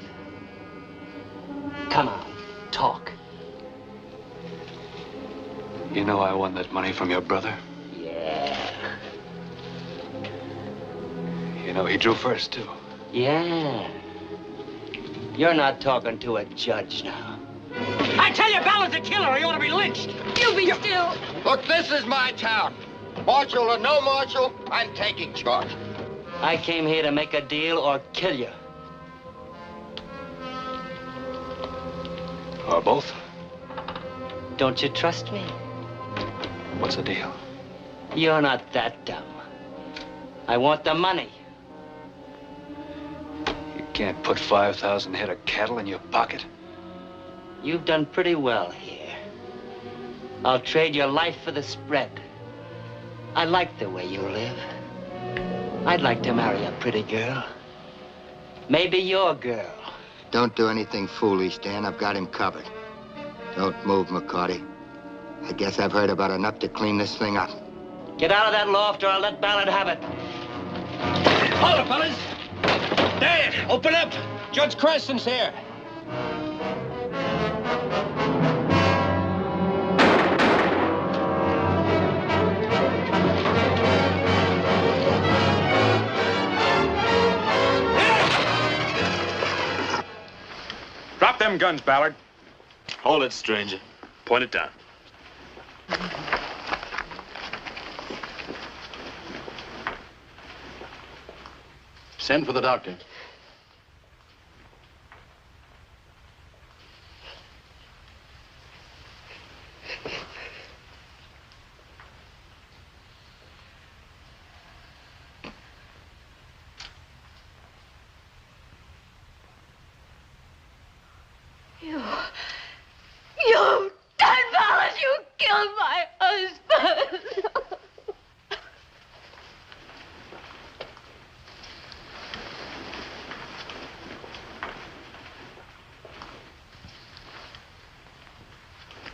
S1: Come on, talk.
S5: You know I won that money from your brother?
S1: Yeah.
S5: You know he drew first, too.
S1: Yeah. You're not talking to a judge now.
S6: I tell you, Ballard's a killer. He ought to be lynched.
S2: You be still.
S7: Look, this is my town. Marshal or no marshal, I'm taking charge.
S1: I came here to make a deal or kill you.
S5: Or both?
S1: Don't you trust me?
S5: What's the deal?
S1: You're not that dumb. I want the money.
S5: You can't put 5,000 head of cattle in your pocket.
S1: You've done pretty well here. I'll trade your life for the spread. I like the way you live. I'd like to marry a pretty girl. Maybe your girl.
S7: Don't do anything foolish, Dan. I've got him covered. Don't move, McCarty. I guess I've heard about enough to clean this thing up.
S1: Get out of that loft or I'll let Ballard have it.
S6: Hold it, fellas. Dan, open up. Judge Cranston's here.
S13: Drop them guns, Ballard. Hold it, stranger. Point it down.
S18: Send for the doctor.
S2: You done, Ballard! You killed my husband!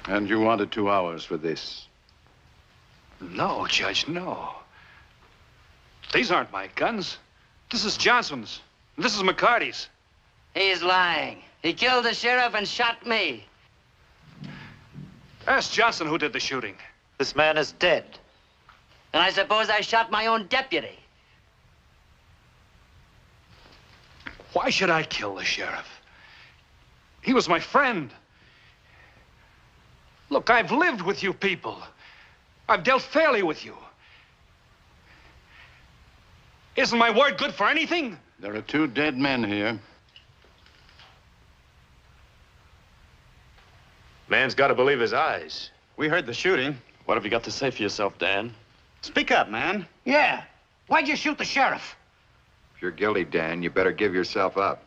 S18: And you wanted 2 hours for this?
S5: No, Judge, no. These aren't my guns. This is Johnson's. This is McCarty's.
S1: He's lying. He killed the sheriff and shot me.
S5: Ask Johnson who did the shooting.
S10: This man is dead.
S1: And I suppose I shot my own deputy.
S5: Why should I kill the sheriff? He was my friend. Look, I've lived with you people. I've dealt fairly with you. Isn't my word good for anything?
S18: There are 2 dead men here.
S15: Man's got to believe his eyes.
S12: We heard the shooting. What have you got to say for yourself, Dan?
S18: Speak up, man.
S6: Yeah. Why'd you shoot the sheriff?
S7: If you're guilty, Dan, you better give yourself up.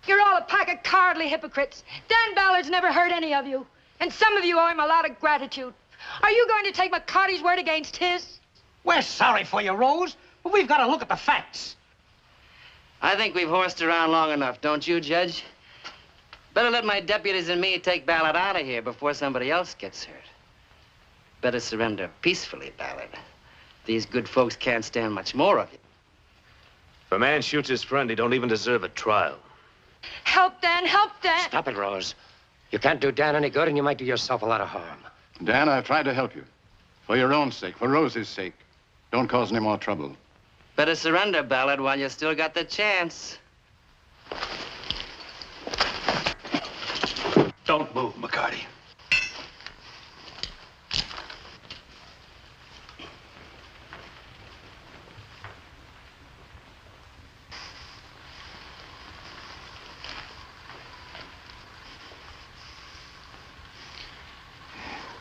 S2: You're all a pack of cowardly hypocrites. Dan Ballard's never hurt any of you. And some of you owe him a lot of gratitude. Are you going to take McCarty's word against his?
S6: We're sorry for you, Rose, but we've got to look at the facts.
S1: I think we've horsed around long enough, don't you, Judge? Better let my deputies and me take Ballard out of here before somebody else gets hurt. Better surrender peacefully, Ballard. These good folks can't stand much more of you.
S13: If a man shoots his friend, he don't even deserve a trial.
S2: Help, Dan, help, Dan.
S17: Stop it, Rose. You can't do Dan any good, and you might do yourself a lot of harm.
S18: Dan, I've tried to help you. For your own sake, for Rose's sake. Don't cause any more trouble.
S1: Better surrender, Ballard, while you still got the chance.
S6: Don't move, McCarty.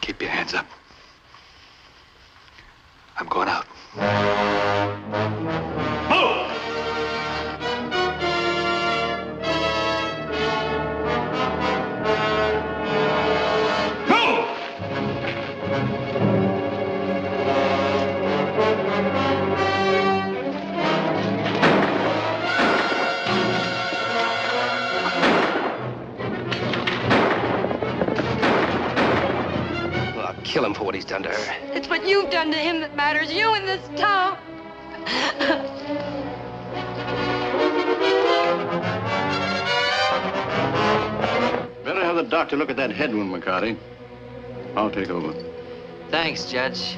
S5: Keep your hands up. I'm going out.
S12: Move!
S17: Kill him for what he's done to her.
S2: It's what you've done to him that matters. You in this town.
S18: Better have the doctor look at that head wound, McCarty. I'll take over.
S1: Thanks, Judge.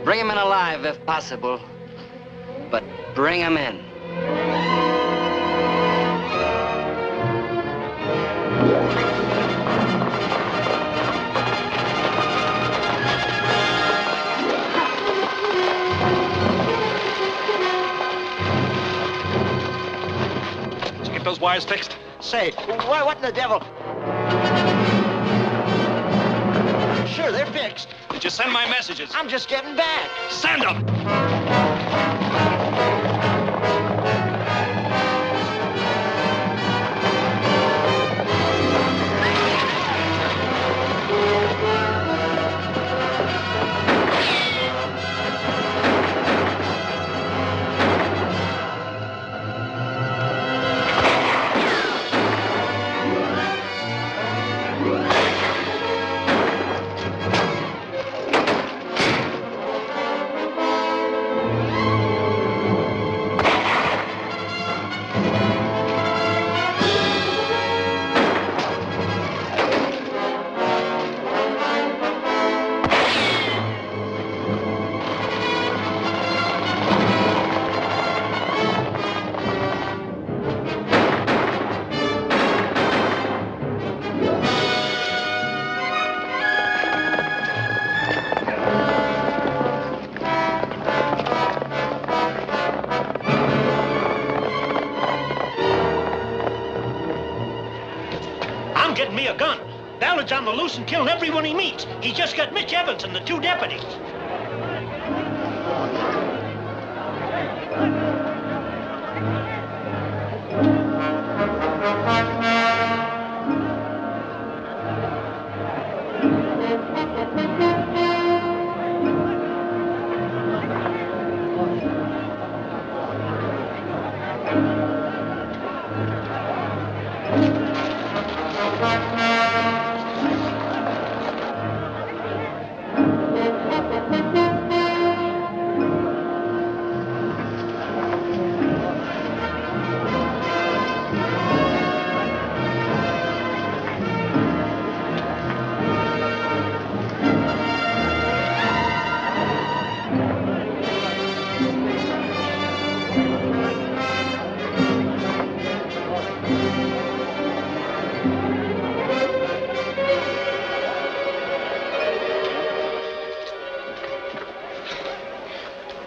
S1: Bring him in alive, if possible. But bring him in.
S13: Those wires fixed?
S10: Say, what in the devil? Sure, they're fixed.
S13: Did you send my messages?
S10: I'm just getting back.
S13: Send them!
S6: Getting me a gun. Ballard's on the loose and killing everyone he meets. He just got Mitch Evans and the 2 deputies.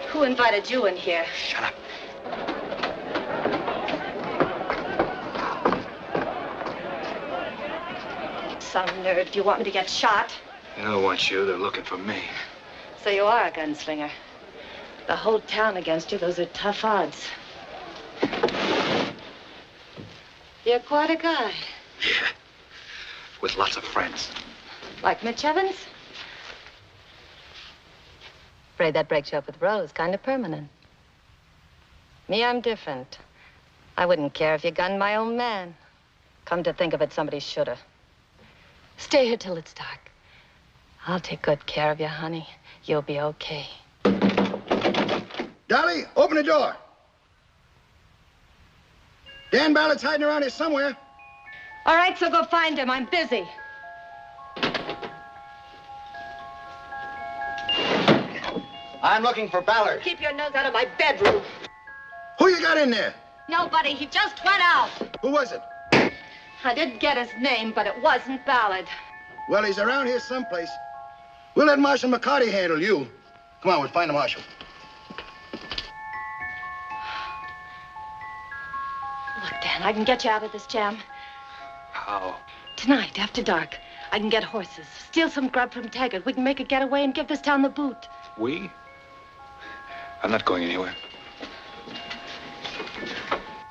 S3: Who invited you in here?
S5: Shut up.
S3: Some nerve. Do you want me to get shot?
S5: They don't want you. They're looking for me.
S3: So you are a gunslinger. The whole town against you, those are tough odds. You're quite a guy.
S5: Yeah. With lots of friends.
S3: Like Mitch Evans? Afraid that breaks you up with Rose, kind of permanent. Me, I'm different. I wouldn't care if you gunned my own man. Come to think of it, somebody shoulda. Stay here till it's dark. I'll take good care of you, honey. You'll be okay.
S14: Dolly, open the door. Dan Ballard's hiding around here somewhere.
S3: All right, so go find him. I'm busy.
S14: I'm looking for Ballard.
S3: Keep your nose out of my bedroom.
S14: Who you got in there?
S3: Nobody. He just went out.
S14: Who was it?
S3: I didn't get his name, but it wasn't Ballard.
S14: Well, he's around here someplace. We'll let Marshal McCarty handle you. Come on, we'll find the marshal.
S3: Look, Dan, I can get you out of this jam.
S5: How?
S3: Tonight, after dark, I can get horses, steal some grub from Taggart. We can make a getaway and give this town the boot.
S5: We? I'm not going anywhere.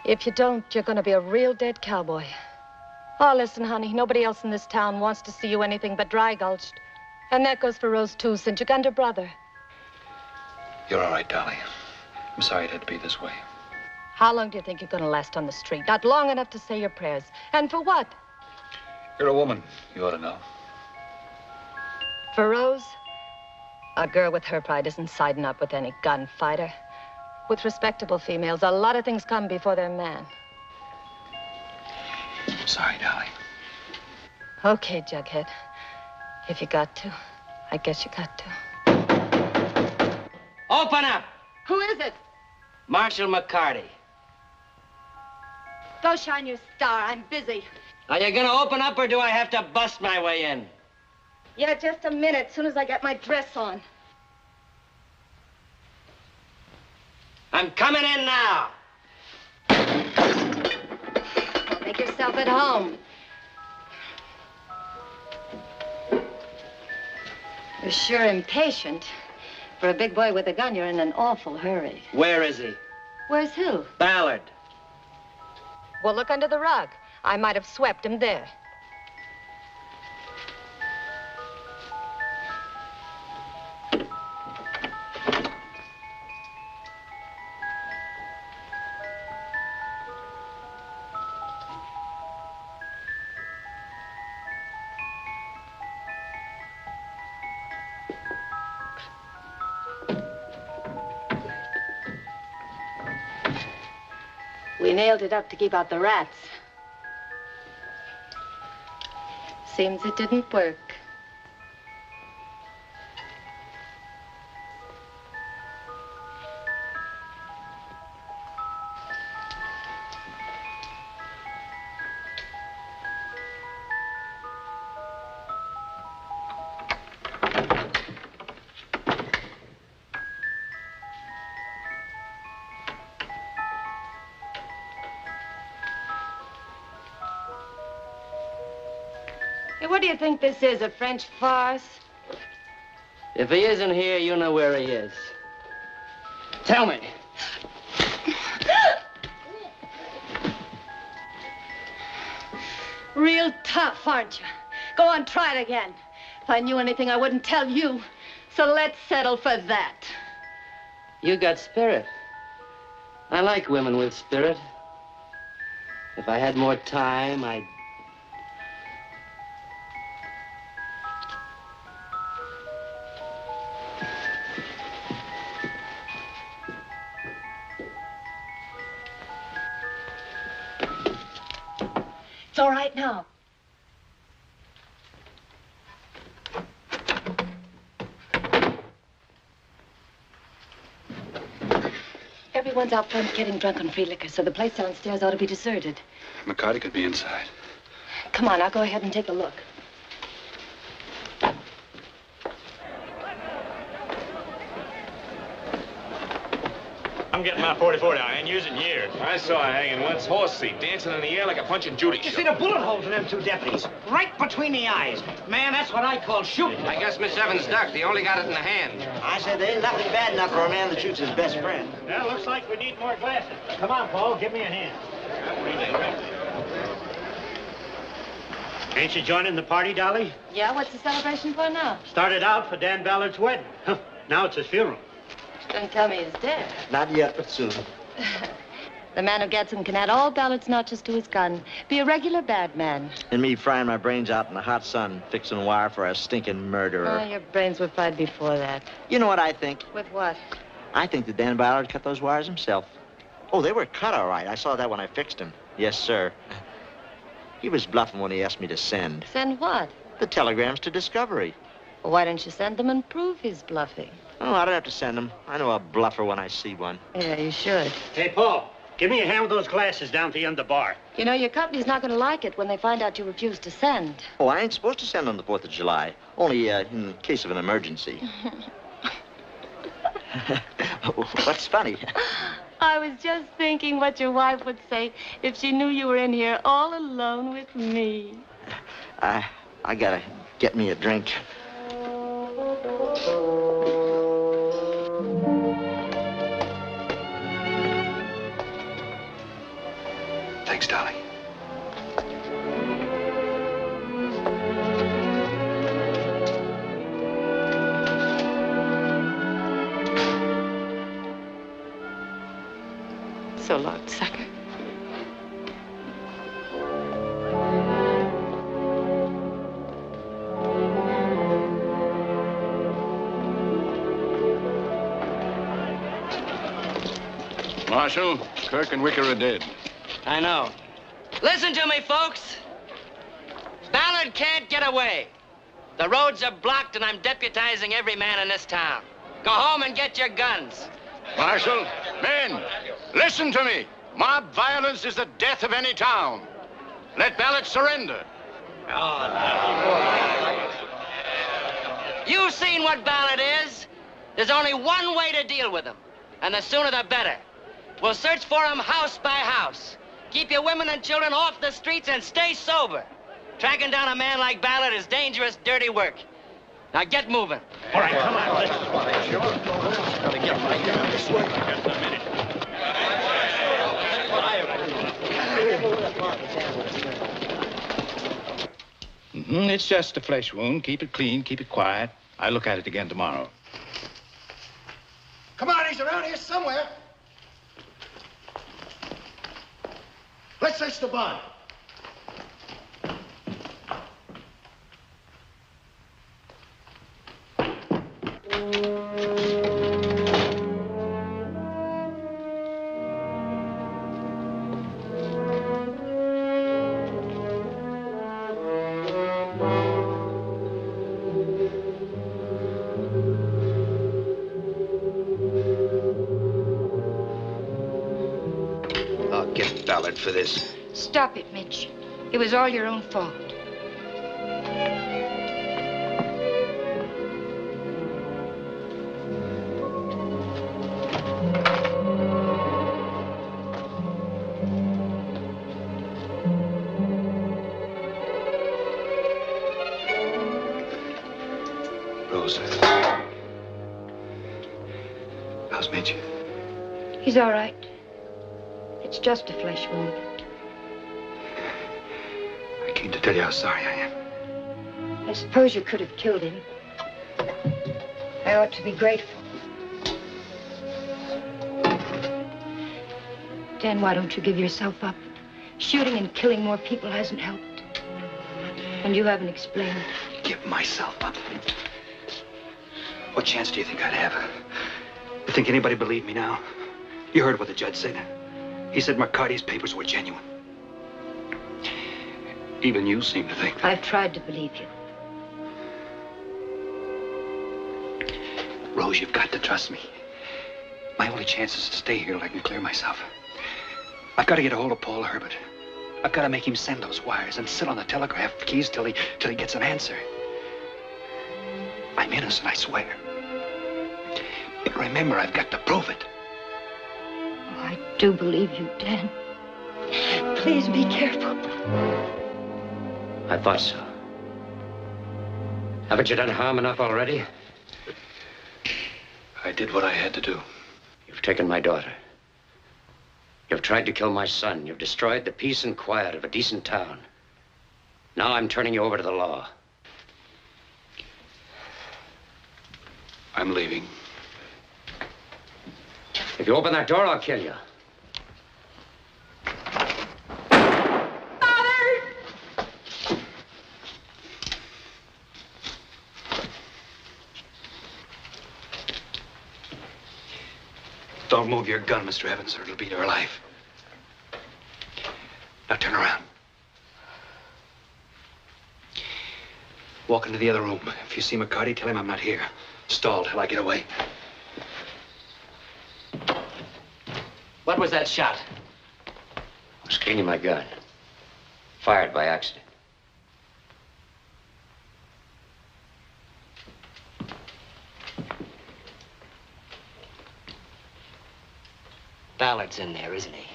S3: If you don't, you're going to be a real dead cowboy. Oh, listen, honey, nobody else in this town wants to see you anything but dry-gulched. And that goes for Rose, too, since you gunned her brother.
S5: You're all right, Dolly. I'm sorry it had to be this way.
S3: How long do you think you're going to last on the street? Not long enough to say your prayers. And for what?
S5: You're a woman. You ought to know.
S3: For Rose, a girl with her pride isn't siding up with any gunfighter. With respectable females, a lot of things come before their man.
S5: Sorry, Dolly.
S3: Okay, Jughead. If you got to, I guess you got to.
S17: Open up!
S3: Who is it?
S17: Marshal McCarty.
S3: Go shine your star. I'm busy.
S17: Are you gonna open up, or do I have to bust my way in?
S3: Yeah, just a minute, as soon as I get my dress on.
S17: I'm coming in now.
S3: Make yourself at home. You're sure impatient. For a big boy with a gun, you're in an awful hurry.
S17: Where is he?
S3: Where's who?
S17: Ballard.
S3: Well, look under the rug. I might have swept him there. We nailed it up to keep out the rats. Seems it didn't work. Hey, what do you think this is, a French farce?
S17: If he isn't here, you know where he is. Tell me.
S3: Real tough, aren't you? Go on, try it again. If I knew anything, I wouldn't tell you. So let's settle for that.
S17: You got spirit. I like women with spirit. If I had more time, I'd...
S3: It's all right now. Everyone's out front getting drunk on free liquor, so the place downstairs ought to be deserted.
S5: McCarty could be inside.
S3: Come on, I'll go ahead and take a look.
S15: I'm
S12: getting my 44 down. I ain't used it in years.
S15: I saw her hanging once, horse seat, dancing in the air like a Punch and Judy
S6: You
S15: show.
S6: see the bullet holes in them two deputies? Right between the eyes. Man, that's what I call shooting.
S17: I guess Miss Evans ducked. He only got it in the hand.
S6: I said there ain't nothing bad enough for a man that shoots his best friend.
S12: Well, looks like we need more glasses. Come on, Paul, give me a hand. Ain't you joining the party, Dolly?
S3: Yeah, what's the celebration for now?
S12: Started out for Dan Ballard's wedding. Now it's his funeral.
S3: Don't tell me he's dead.
S6: Not yet, but soon.
S3: The man who gets him can add all Ballard's notches to his gun. Be a regular bad man.
S10: And me frying my brains out in the hot sun, fixing wire for a stinking murderer.
S3: Oh, your brains were fried before that.
S10: You know what I think?
S3: With what?
S10: I think that Dan Ballard cut those wires himself. Oh, they were cut all right. I saw that when I fixed them. Yes, sir. He was bluffing when he asked me to send.
S3: Send what?
S10: The telegrams to Discovery.
S3: Well, why don't you send them and prove he's bluffing?
S10: Oh, I don't have to send them. I know a bluffer when I see one.
S3: Yeah, you should.
S12: Hey, Paul, give me a hand with those glasses down to the end of the bar.
S3: You know, your company's not going to like it when they find out you refuse to send.
S10: Oh, I ain't supposed to send on the 4th of July. Only in case of an emergency. What's funny?
S3: I was just thinking what your wife would say if she knew you were in here all alone with me.
S10: I gotta get me a drink.
S5: Thanks, Dolly.
S3: So long, sucker.
S18: Marshal, Kirk and Wicker are dead.
S1: I know. Listen to me, folks. Ballard can't get away. The roads are blocked, and I'm deputizing every man in this town. Go home and get your guns.
S18: Marshal, men, listen to me. Mob violence is the death of any town. Let Ballard surrender.
S1: You've seen what Ballard is. There's only one way to deal with him, and the sooner the better. We'll search for him house by house. Keep your women and children off the streets and stay sober. Tracking down a man like Ballard is dangerous, dirty work. Now get moving.
S12: All right, come on, let's...
S18: Gotta get right down this way. Just a minute.
S16: It's just a flesh wound. Keep it clean, keep it quiet. I'll look at it again tomorrow.
S14: Come on, he's around here somewhere. Let's search the barn.
S4: I'll get Ballard for this.
S2: Stop it, Mitch. It was all your own fault.
S5: Rose. How's Mitch?
S2: He's all right. It's just a flesh wound.
S5: I came to tell you how sorry I am.
S2: I suppose you could have killed him. I ought to be grateful. Dan, why don't you give yourself up? Shooting and killing more people hasn't helped. And you haven't explained.
S5: Give myself up. What chance do you think I'd have? You think anybody believed me now? You heard what the judge said. He said McCarty's papers were genuine. Even you seem to think that.
S2: I've tried to believe you.
S5: Rose, you've got to trust me. My only chance is to stay here till I can clear myself. I've got to get a hold of Paul Herbert. I've got to make him send those wires and sit on the telegraph keys till he gets an answer. I'm innocent, I swear. But remember, I've got to prove it.
S2: do believe you, Dan. Please be careful.
S17: I thought so. Haven't you done harm enough already?
S5: I did what I had to do.
S17: You've taken my daughter. You've tried to kill my son. You've destroyed the peace and quiet of a decent town. Now I'm turning you over to the law.
S5: I'm leaving.
S17: If you open that door, I'll kill you.
S5: Don't move your gun, Mr. Evans, or it'll be your life. Now turn around. Walk into the other room. If you see McCarty, tell him I'm not here. Stall till I get away.
S17: What was that shot? I was cleaning my gun. Fired by accident.
S1: Ballard's in there, isn't he?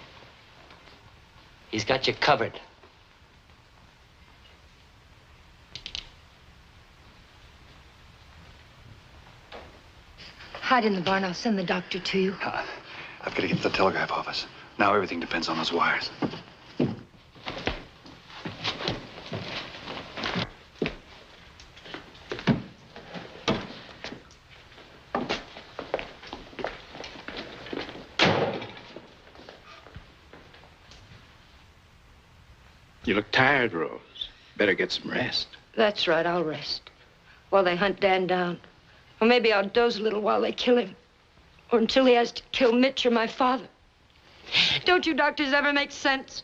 S1: He's got you covered.
S2: Hide in the barn. I'll send the doctor to you.
S5: I've got to get to the telegraph office. Now everything depends on those wires.
S16: You look tired, Rose. Better get some rest.
S2: That's right. I'll rest while they hunt Dan down. Or maybe I'll doze a little while they kill him. Or until he has to kill Mitch or my father. Don't you doctors ever make sense?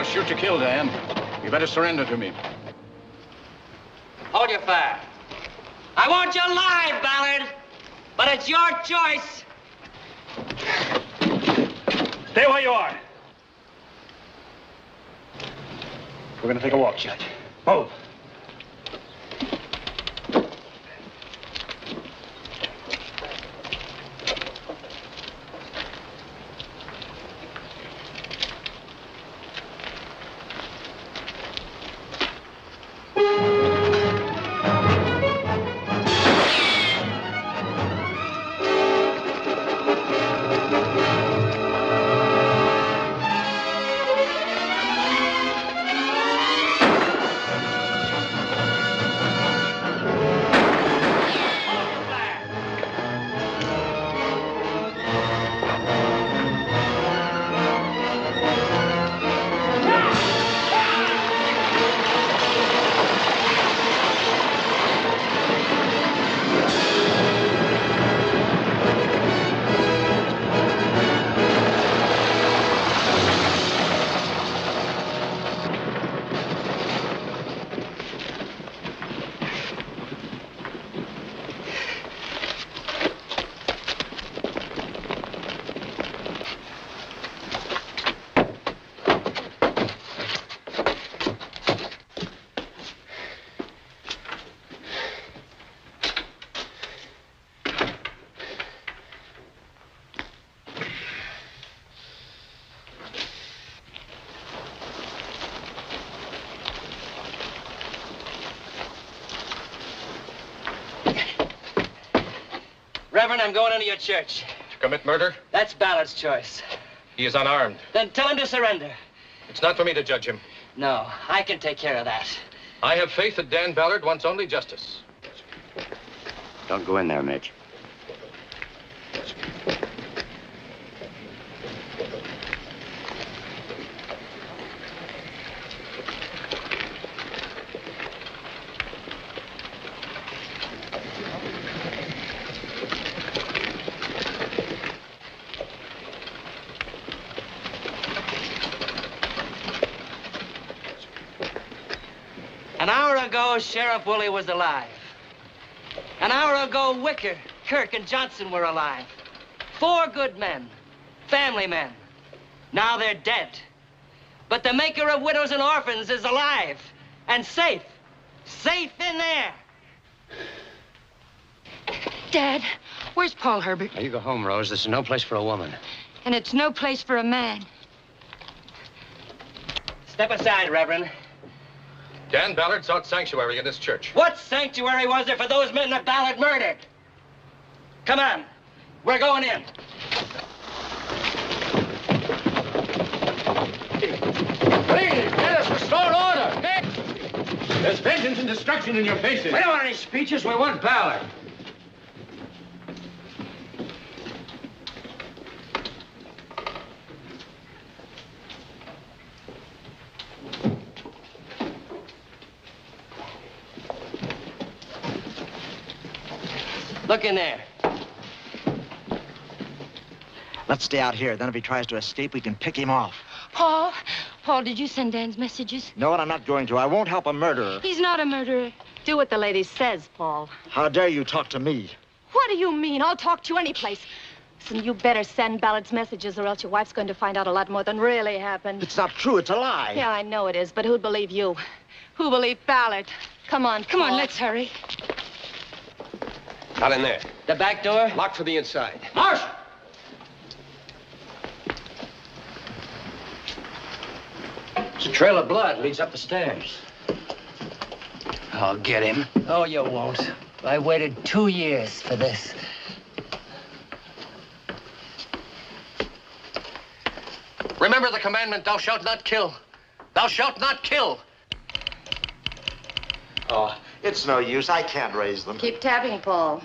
S16: Shoot to kill, Dan. You better surrender to me.
S1: Hold your fire. I want you alive, Ballard. But it's your choice.
S13: Stay where you are. We're going to take a walk, Judge. Move.
S1: Reverend, I'm going into your church.
S8: To commit murder?
S1: That's Ballard's choice.
S8: He is unarmed.
S1: Then tell him to surrender.
S8: It's not for me to judge him.
S1: No, I can take care of that.
S8: I have faith that Dan Ballard wants only justice.
S17: Don't go in there, Mitch.
S1: An hour ago, Sheriff Woolley was alive. An hour ago, Wicker, Kirk, and Johnson were alive. 4 good men, family men. Now they're dead. But the maker of widows and orphans is alive and safe. Safe in there.
S2: Dad, where's Paul Herbert?
S17: Now, you go home, Rose. This is no place for a woman.
S2: And it's no place for a man.
S1: Step aside, Reverend.
S8: Dan Ballard sought sanctuary in this church.
S1: What sanctuary was there for those men that Ballard murdered? Come on. We're going in.
S19: Please, let us restore order. There's vengeance and destruction in your faces.
S17: We don't want any speeches. We want Ballard.
S1: Look in there.
S6: Let's stay out here. Then if he tries to escape, we can pick him off.
S2: Paul? Paul, did you send Dan's messages?
S6: No, I'm not going to. I won't help a murderer.
S2: He's not a murderer.
S3: Do what the lady says, Paul.
S6: How dare you talk to me?
S3: What do you mean? I'll talk to you any place. Listen, you better send Ballard's messages or else your wife's going to find out a lot more than really happened.
S6: It's not true. It's a lie.
S3: Yeah, I know it is, but who'd believe you? Who'll believe Ballard? Come on,
S2: Come
S3: Paul.
S2: on, let's hurry.
S9: Not in there.
S1: The back door?
S9: Locked for the inside.
S19: Marsh!
S17: It's a trail of blood leads up the stairs.
S1: I'll get him. Oh, you won't. I waited 2 years for this.
S8: Remember the commandment, thou shalt not kill. Thou shalt not kill.
S6: Oh, it's no use. I can't raise them.
S3: Keep tapping, Paul.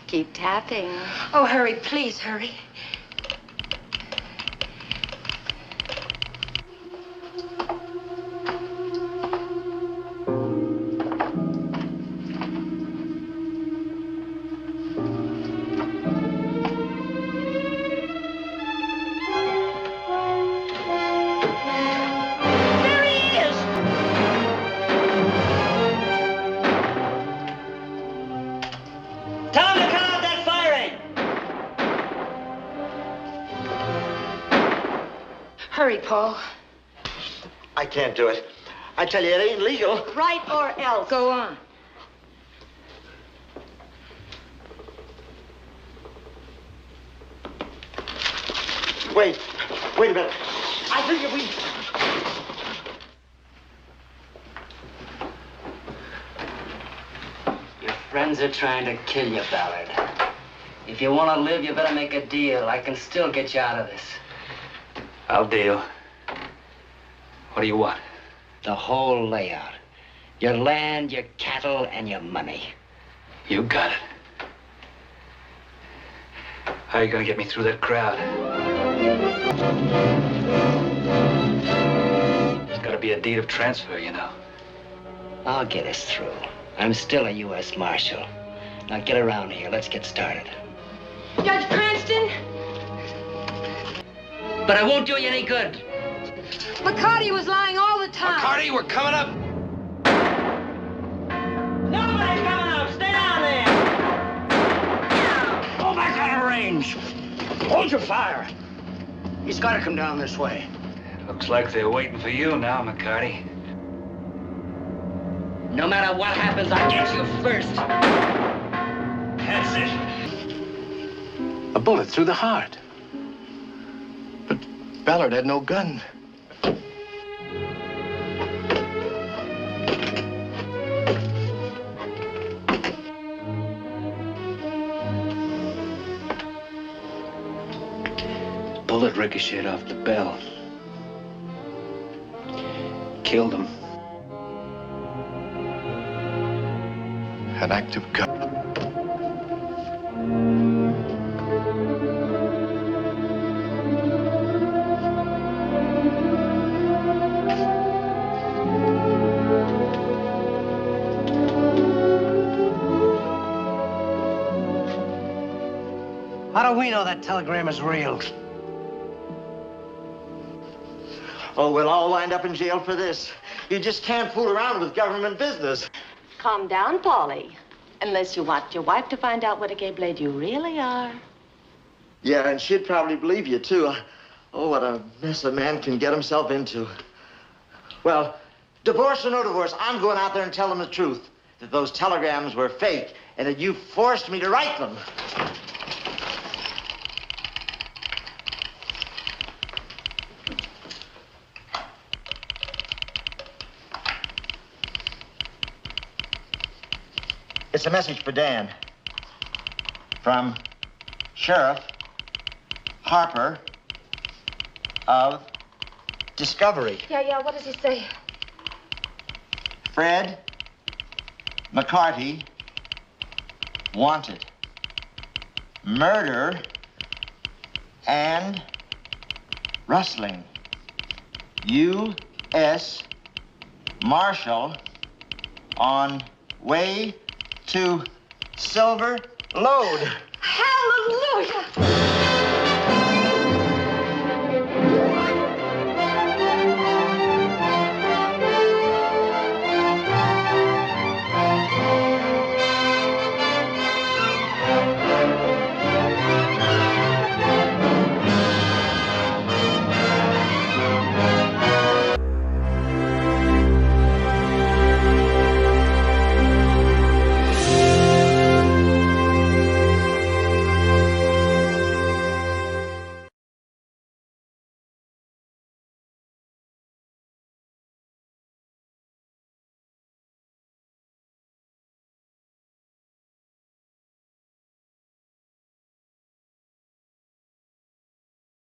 S3: Keep tapping.
S2: Oh, hurry, please, hurry. Hurry, Paul.
S6: I can't do it. I tell you, it ain't legal.
S3: Right or else.
S2: Go on.
S6: Wait a minute. I think if we...
S1: Your friends are trying to kill you, Ballard. If you want to live, you better make a deal. I can still get you out of this.
S13: I'll deal. What do you want?
S1: The whole layout. Your land, your cattle, and your money.
S13: You got it. How are you gonna get me through that crowd? There's gotta be a deed of transfer, you know.
S1: I'll get us through. I'm still a U.S. Marshal. Now get around here. Let's get started.
S2: Judge Cranston?
S1: But I won't do you any good.
S2: McCarty was lying all the time.
S9: McCarty, we're coming up.
S1: Nobody's coming up. Stay down there.
S19: Go back out of range. Hold your fire. He's got to come down this way.
S13: Looks like they're waiting for you now, McCarty.
S1: No matter what happens, I'll get you first.
S19: That's it. A bullet through the heart. But Ballard had no gun.
S6: bullet ricocheted off the bell. Killed him.
S5: An active gun.
S6: How do we know that telegram is real?
S10: Oh, we'll all wind up in jail for this. You just can't fool around with government business.
S3: Calm down, Polly. Unless you want your wife to find out what a gay blade you really are.
S10: Yeah, and she'd probably believe you, too. Oh, what a mess a man can get himself into. Well, divorce or no divorce, I'm going out there and tell them the truth. That those telegrams were fake and that you forced me to write them. It's a message for Dan. From Sheriff Harper of Discovery.
S3: Yeah, what does he say?
S10: Fred McCarty wanted. Murder and rustling. U.S. Marshal on way to Silver Lode.
S3: Hallelujah!